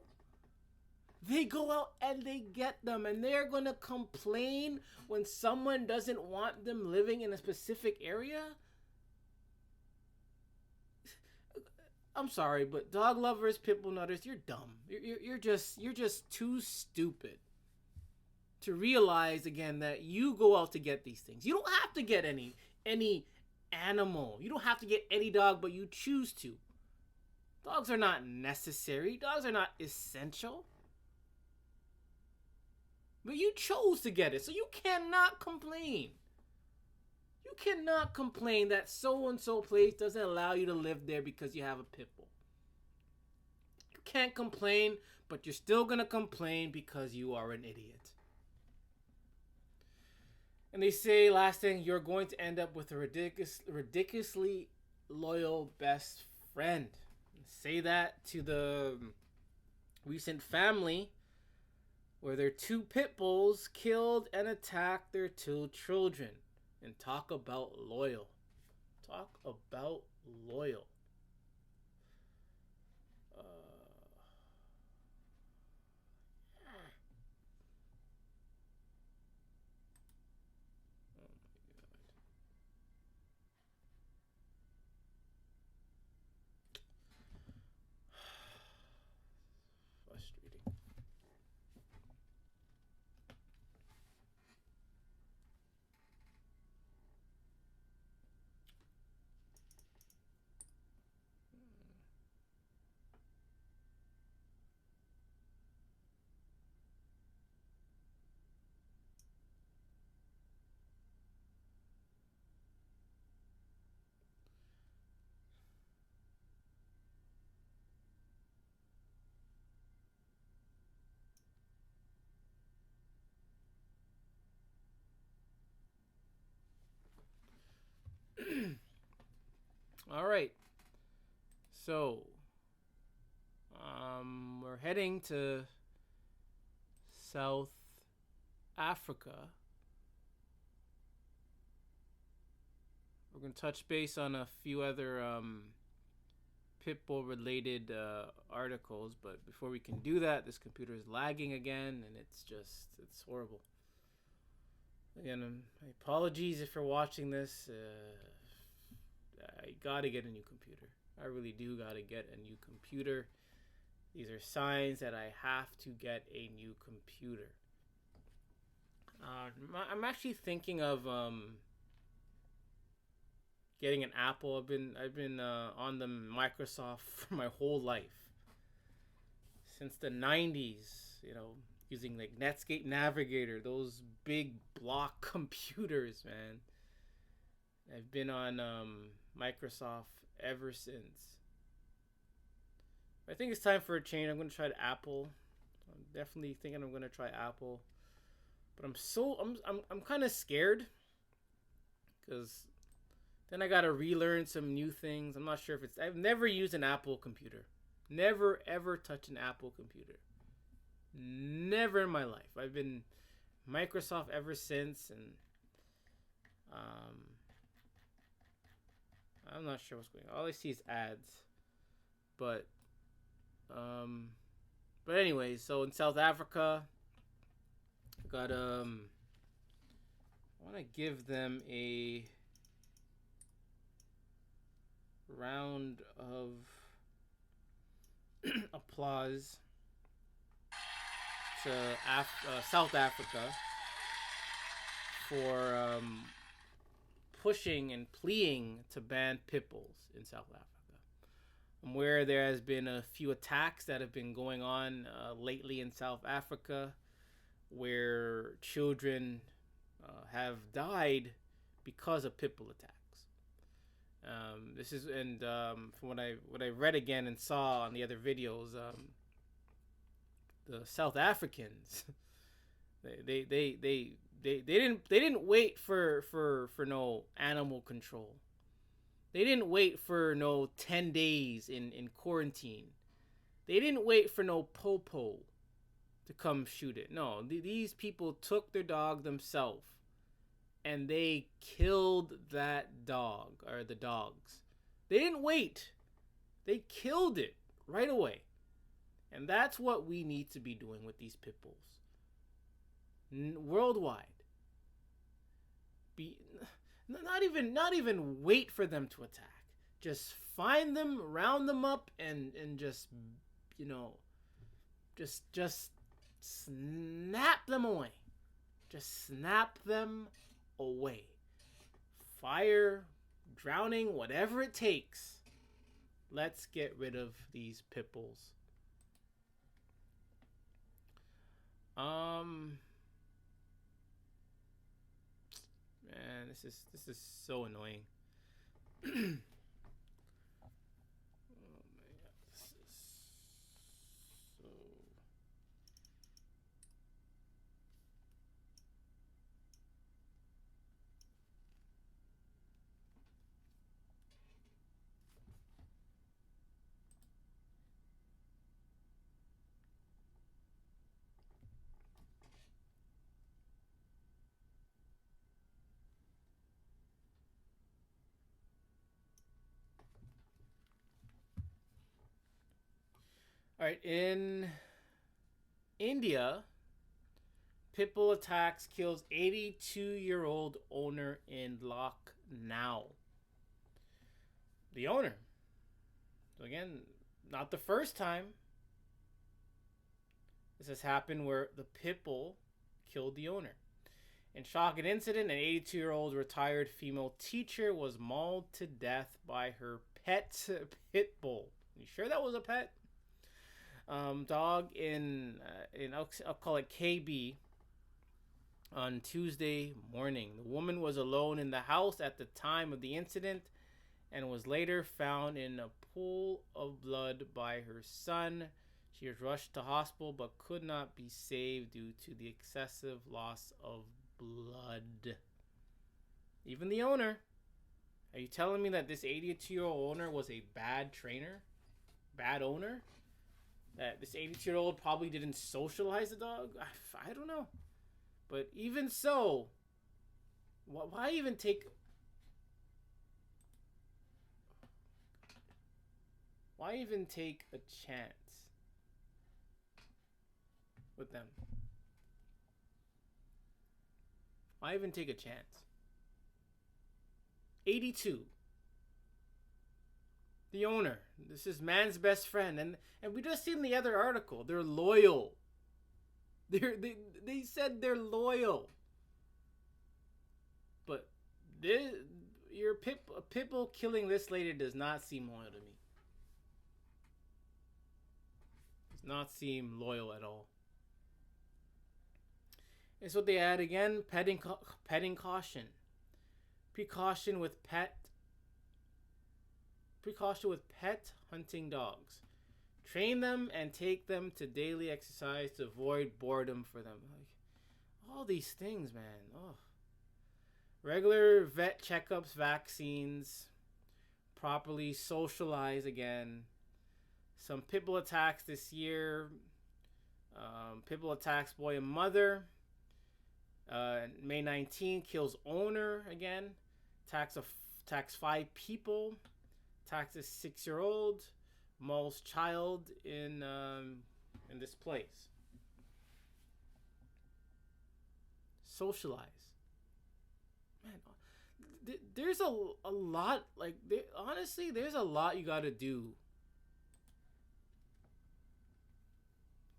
They go out and they get them, and they're going to complain when someone doesn't want them living in a specific area? I'm sorry, but dog lovers, pit bull nutters, you're dumb. You're just too stupid to realize again that you go out to get these things. You don't have to get any animal. You don't have to get any dog, but you choose to. Dogs are not necessary. Dogs are not essential. But you chose to get it, so you cannot complain. You cannot complain that so-and-so place doesn't allow you to live there because you have a pit bull. You can't complain, but you're still going to complain because you are an idiot. And they say, last thing, you're going to end up with a ridiculously loyal best friend. Say that to the recent family where their 2 pit bulls killed and attacked their 2 children. And talk about loyal. Talk about loyal. Frustrating. All right. So, we're heading to South Africa. We're going to touch base on a few other pitbull related articles, but before we can do that, this computer is lagging again, and it's horrible. Again, my apologies if you're watching this. I gotta get a new computer. I really do gotta get a new computer. These are signs that I have to get a new computer. I'm actually thinking of getting an Apple. I've been on the Microsoft for my whole life since the '90s. You know, using like Netscape Navigator, those big block computers, man. I've been on Microsoft ever since. I think it's time for a change. I'm gonna try Apple. I'm definitely thinking I'm gonna try Apple, but I'm kind of scared because then I gotta relearn some new things. I'm not sure if it's. I've never used an Apple computer. Never ever touched an Apple computer. Never in my life. I've been Microsoft ever since, and I'm not sure what's going on. All I see is ads, but anyway. So in South Africa, I got I want to give them a round of applause to South Africa for pushing and pleading to ban pit bulls in South Africa. I'm aware there has been a few attacks that have been going on lately in South Africa where children have died because of pit bull attacks. This is, and from what I read again and saw on the other videos, the South Africans they didn't wait for no animal control. They didn't wait for no 10 days in quarantine. They didn't wait for no popo to come shoot it. No, these people took their dog themselves and they killed that dog, or the dogs. They didn't wait. They killed it right away. And that's what we need to be doing with these pit bulls. Worldwide. Not even wait for them to attack. Just find them, round them up, and just, you know, just snap them away. Just snap them away. Fire, drowning, whatever it takes. Let's get rid of these pit bulls. Man, this is so annoying. Oh my god, this is so. All right, in India, pit bull attacks kills 82-year-old owner in Lucknow. The owner. So again, not the first time this has happened where the pit bull killed the owner. In shocking incident, an 82-year-old retired female teacher was mauled to death by her pet pit bull. You sure that was a pet? Dog in I'll call it KB on Tuesday morning. The woman was alone in the house at the time of the incident and was later found in a pool of blood by her son. She was rushed to hospital but could not be saved due to the excessive loss of blood. Even the owner. Are you telling me that this 82-year-old owner was a bad trainer? Bad owner? That this 82-year-old probably didn't socialize the dog? I don't know. But even so, why even take... Why even take a chance with them? Why even take a chance? 82. The owner. This is man's best friend. And we just seen the other article. They're loyal. They said they're loyal. But this, a pitbull killing this lady does not seem loyal to me. Does not seem loyal at all. It's what they add again. Petting caution. Precaution with pet hunting dogs. Train them and take them to daily exercise to avoid boredom for them. Like, all these things, man. Oh. Regular vet checkups, vaccines, properly socialize again. Some pitbull attacks this year. Pitbull attacks boy and mother. May 19, kills owner again. Attacks 5 people. Attacks a 6-year-old. Mauls child in this place. Socialize. Man, there's a lot, like, honestly, there's a lot you gotta do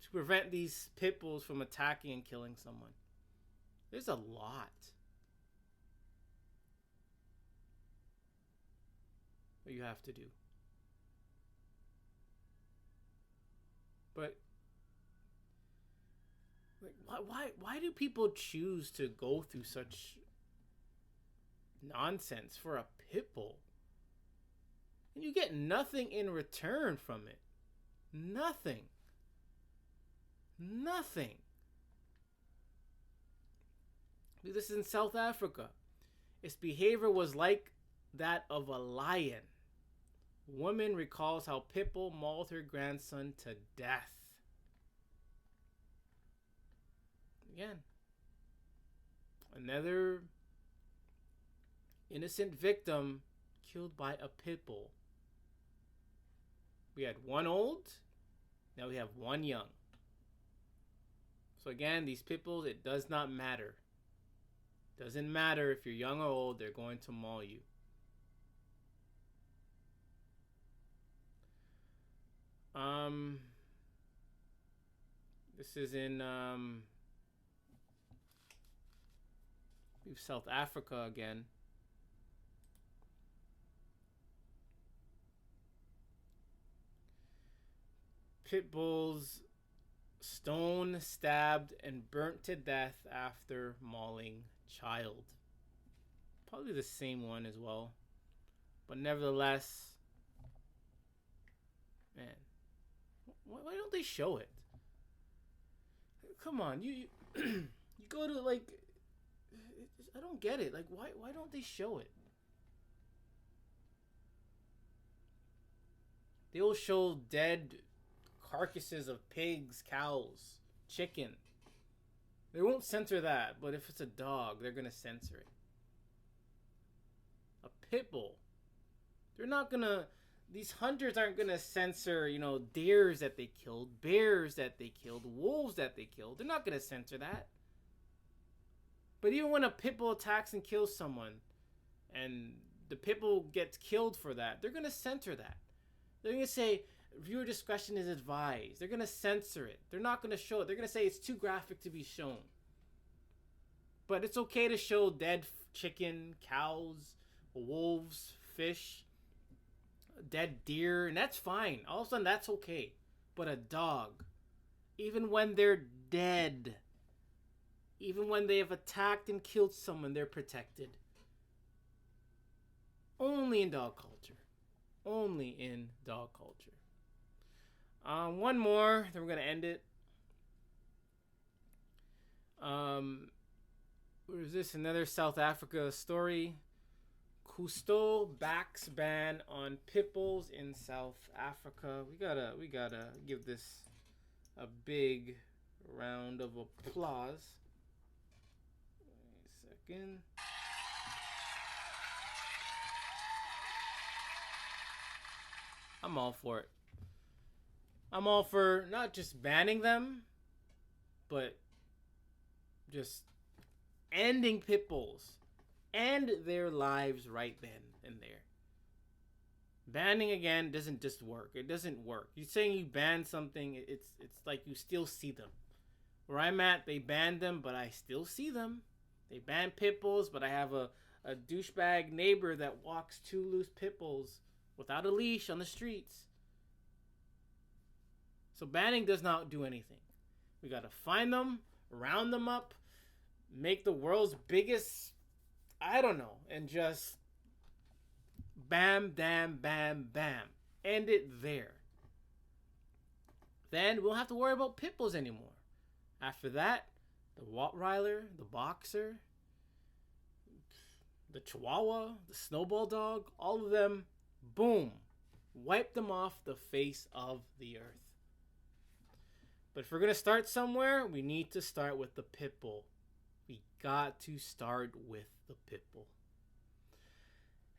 to prevent these pit bulls from attacking and killing someone. There's a lot. What you have to do. But like, why do people choose to go through such nonsense for a pit bull? And you get nothing in return from it. Nothing. Nothing. This is in South Africa. Its behavior was like that of a lion. Woman recalls how pitbull mauled her grandson to death. Again, another innocent victim killed by a pitbull. We had one old, now we have one young. So again, these pitbulls, it does not matter. Doesn't matter if you're young or old, they're going to maul you. This is in South Africa again. Pit bulls stoned, stabbed, and burnt to death after mauling child. Probably the same one as well. But nevertheless, man, why don't they show it? Come on, you you go to, like, I don't get it. Like, why don't they show it? They will show dead carcasses of pigs, cows, chicken. They won't censor that, but if it's a dog, they're gonna censor it. A pit bull. They're not gonna. These hunters aren't gonna censor, deers that they killed, bears that they killed, wolves that they killed. They're not gonna censor that. But even when a pit bull attacks and kills someone, and the pit bull gets killed for that, they're gonna censor that. They're gonna say viewer discretion is advised. They're gonna censor it. They're not gonna show it. They're gonna say it's too graphic to be shown. But it's okay to show dead chicken, cows, wolves, fish, dead deer, and that's fine. All of a sudden, that's okay. But a dog, even when they're dead, even when they have attacked and killed someone, they're protected. Only in dog culture. Only in dog culture. One more, then we're going to end it. Where is this? Another South Africa story. Cousteau backs ban on pit bulls in South Africa. We gotta give this a big round of applause. Wait a second. I'm all for it. I'm all for not just banning them, but just ending pit bulls. End their lives right then and there. Banning again doesn't just work. It doesn't work. You're saying you ban something, it's like you still see them. Where I'm at, they banned them, but I still see them. They ban pit bulls, but I have a douchebag neighbor that walks 2 loose pit bulls without a leash on the streets. So banning does not do anything. We gotta find them, round them up, make the world's biggest, I don't know, and just bam, bam, bam, bam. End it there. Then we won't have to worry about pit bulls anymore. After that, the Rottweiler, the Boxer, the Chihuahua, the Snowball Dog, all of them, boom, wipe them off the face of the earth. But if we're going to start somewhere, we need to start with the pit bull. We got to start with the pit bull.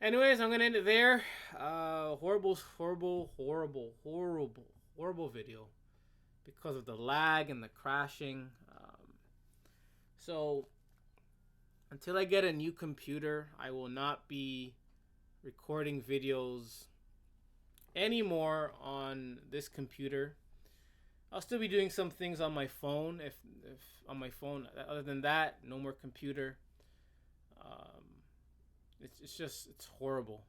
Anyways, I'm going to end it there. Horrible video because of the lag and the crashing. So until I get a new computer, I will not be recording videos anymore on this computer. I'll still be doing some things on my phone. If on my phone, other than that, no more computer. It's horrible.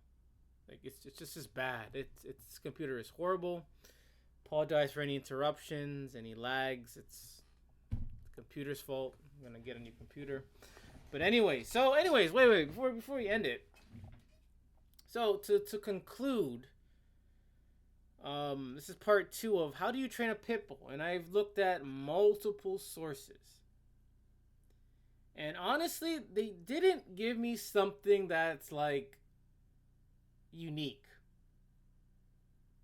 Like it's just as bad. This computer is horrible. Apologize for any interruptions, any lags. It's the computer's fault. I'm gonna get a new computer. But anyways, wait, before we end it. So to conclude, this is part 2 of how do you train a pit bull, and I've looked at multiple sources. And honestly, they didn't give me something that's like unique.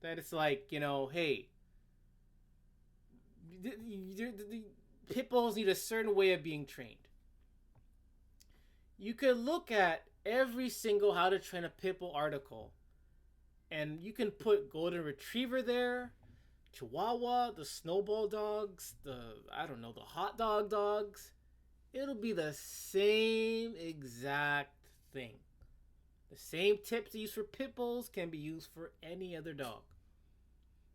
That it's like, hey, the pit bulls need a certain way of being trained. You could look at every single how to train a pit bull article, and you can put golden retriever there, Chihuahua, the snowball dogs, the hot dog dogs. It'll be the same exact thing. The same tips used for pit bulls can be used for any other dog.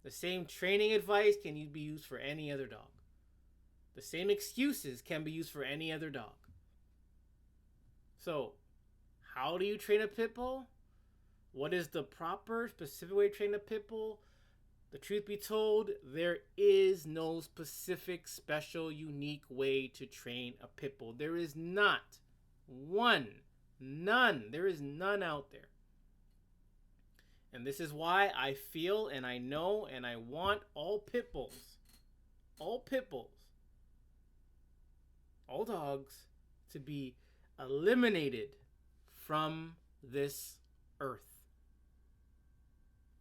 The same training advice can be used for any other dog. The same excuses can be used for any other dog. So, how do you train a pit bull? What is the proper, specific way to train a pit bull? The truth be told, there is no specific, special, unique way to train a pit bull. There is not one. None. There is none out there. And this is why I feel and I know and I want all pit bulls, all dogs to be eliminated from this earth.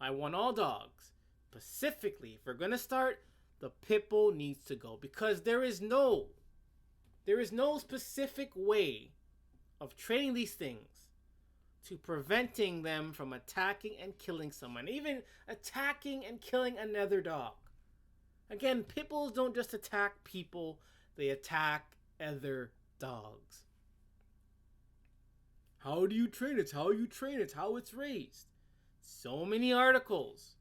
I want all dogs. Specifically, if we're going to start, the pit bull needs to go, because there is no specific way of training these things to preventing them from attacking and killing someone, even attacking and killing another dog. Again, pit bulls don't just attack people, they attack other dogs. How do you train it? How you train it? How it's raised? So many articles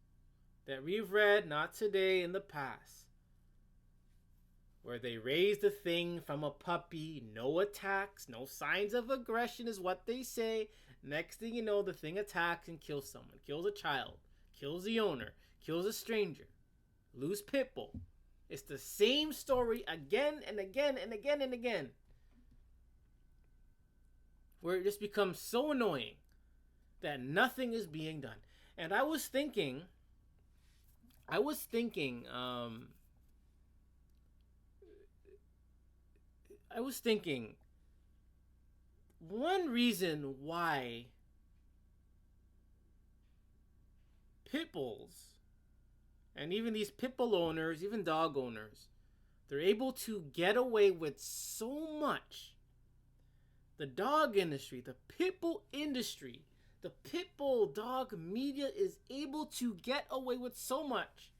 that we've read, not today, in the past, where they raise the thing from a puppy, no attacks, no signs of aggression is what they say. Next thing you know, the thing attacks and kills someone, kills a child, kills the owner, kills a stranger. Loose pit bull. It's the same story again and again and again and again, where it just becomes so annoying that nothing is being done. And I was thinking, one reason why pit bulls, and even these pit bull owners, even dog owners, they're able to get away with so much. The dog industry, the pit bull industry, the pit bull dog media is able to get away with so much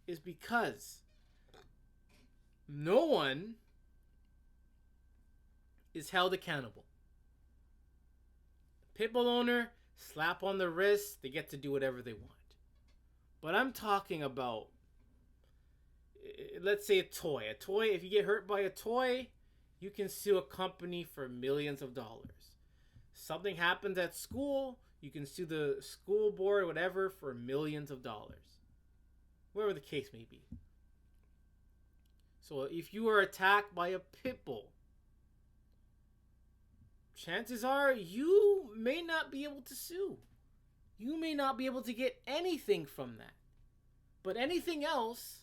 is because no one is held accountable. Pit bull owner, slap on the wrist, they get to do whatever they want. But I'm talking about, let's say a toy. A toy, if you get hurt by a toy, you can sue a company for millions of dollars. Something happens at school, you can sue the school board or whatever for millions of dollars. Whatever the case may be. So if you are attacked by a pit bull, chances are you may not be able to sue. You may not be able to get anything from that. But anything else,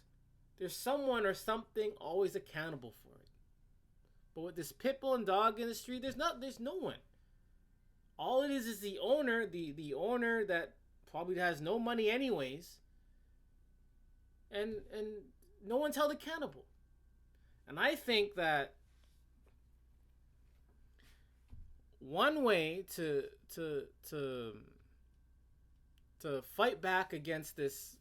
there's someone or something always accountable for it. But with this pit bull and dog industry, there's no one. All it is the owner, the owner that probably has no money anyways, and no one's held accountable. And I think that one way to fight back against this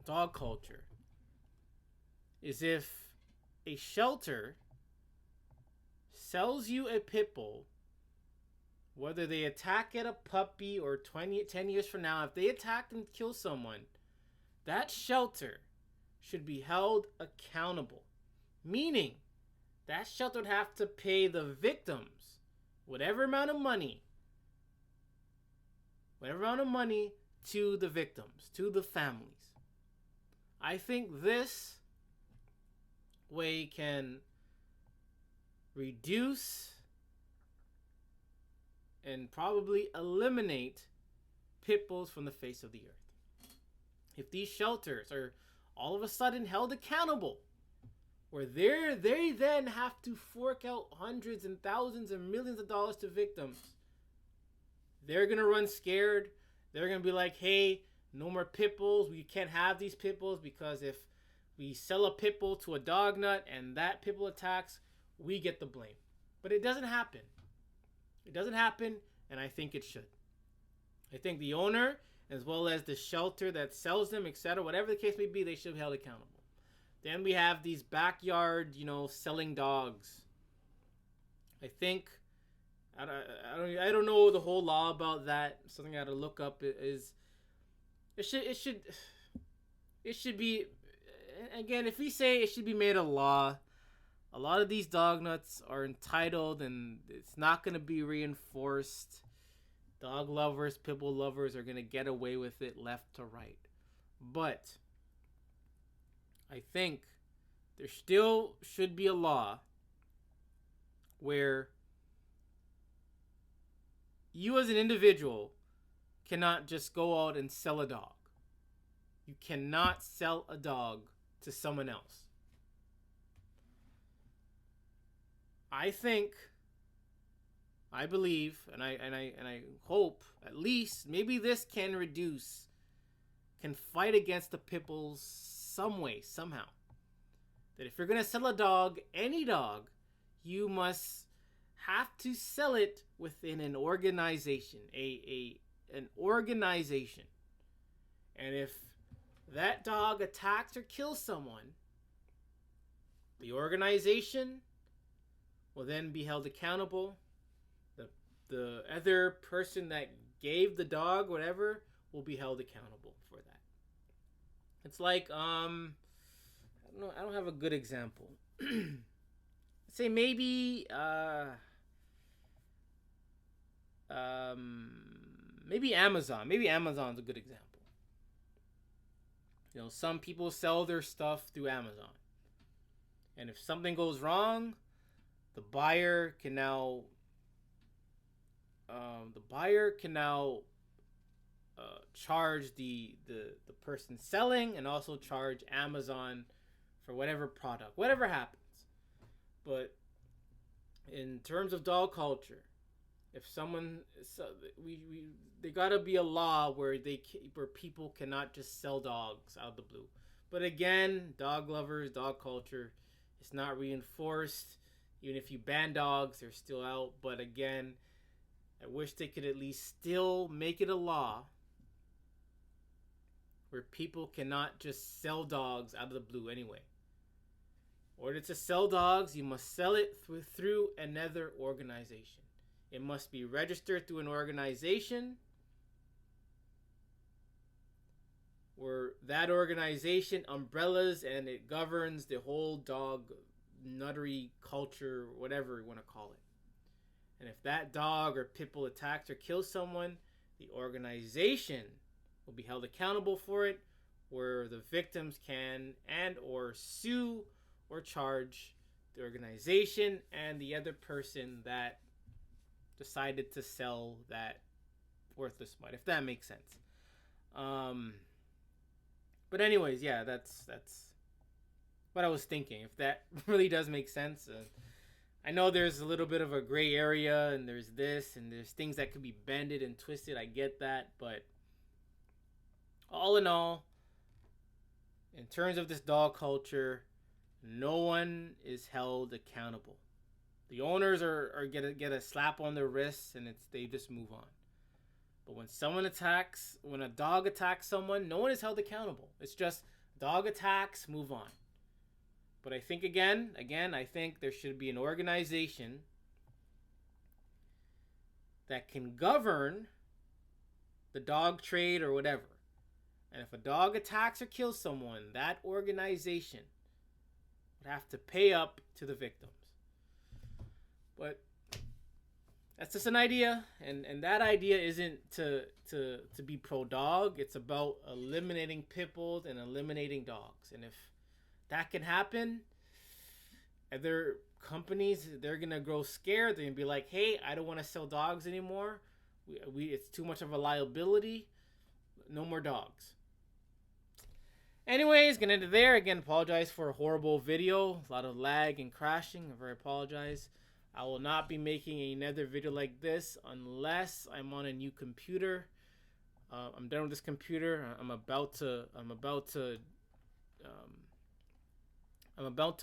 dog culture is if a shelter sells you a pit bull, whether they attack at a puppy or 10 years from now, if they attack and kill someone, that shelter should be held accountable. Meaning, that shelter would have to pay the victims whatever amount of money to the victims, to the families. I think this way can reduce and probably eliminate pit bulls from the face of the earth. If these shelters are all of a sudden held accountable, where they then have to fork out hundreds and thousands and millions of dollars to victims, they're going to run scared. They're going to be like, hey, no more pit bulls. We can't have these pit bulls because if we sell a pit bull to a dog nut and that pit bull attacks, we get the blame. But it doesn't happen. It doesn't happen, and I think it should. I think the owner, as well as the shelter that sells them, etc., whatever the case may be, they should be held accountable. Then we have these backyard, selling dogs. I think, I don't know the whole law about that. Something I got to look up is, it should be, again, if we say it should be made a law, a lot of these dog nuts are entitled and it's not going to be reinforced. Dog lovers, pit bull lovers are going to get away with it left to right. But I think there still should be a law where you as an individual cannot just go out and sell a dog. You cannot sell a dog to someone else. I believe, and I hope at least maybe this can fight against the pit bulls some way, somehow. That if you're gonna sell a dog, any dog, you must have to sell it within an organization, an organization. And if that dog attacks or kills someone, the organization will then be held accountable. The other person that gave the dog whatever will be held accountable for that. It's like I don't have a good example. Say maybe Amazon. Maybe Amazon's a good example. Some people sell their stuff through Amazon. And if something goes wrong, the buyer can now charge the person selling and also charge Amazon for whatever product, whatever happens. But in terms of dog culture, if someone, there gotta be a law where people cannot just sell dogs out of the blue. But again, dog lovers, dog culture, it's not reinforced. Even if you ban dogs, they're still out. But again, I wish they could at least still make it a law where people cannot just sell dogs out of the blue anyway. In order to sell dogs, you must sell it through another organization. It must be registered through an organization where that organization umbrellas and it governs the whole dog nuttery culture, whatever you want to call it. And if that dog or pit bull attacks or kills someone, the organization will be held accountable for it, where the victims can and or sue or charge the organization and the other person that decided to sell that worthless mud, if that makes sense. But anyways, yeah, that's what I was thinking. If that really does make sense. I know there's a little bit of a gray area, and there's this, and there's things that could be bended and twisted. I get that, but all in all, in terms of this dog culture, no one is held accountable. The owners are get a slap on their wrists, and they just move on. But when a dog attacks someone, no one is held accountable. It's just dog attacks, move on. But I think again, I think there should be an organization that can govern the dog trade or whatever. And if a dog attacks or kills someone, that organization would have to pay up to the victims. But that's just an idea, and that idea isn't to be pro-dog. It's about eliminating pit bulls and eliminating dogs. And if that can happen, other companies, they're going to grow scared. They're going to be like, hey, I don't want to sell dogs anymore. It's too much of a liability. No more dogs. Anyways, gonna end it there. Again, apologize for a horrible video. A lot of lag and crashing. I very apologize. I will not be making another video like this unless I'm on a new computer. I'm done with this computer. I'm about to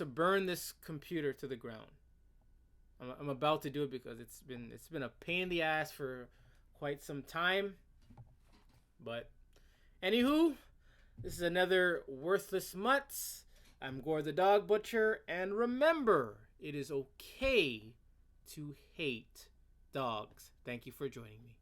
burn this computer to the ground. I'm about to do it because it's been a pain in the ass for quite some time. But anywho, this is another Worthless Mutts. I'm Gore the Dog Butcher, and remember, it is okay to hate dogs. Thank you for joining me.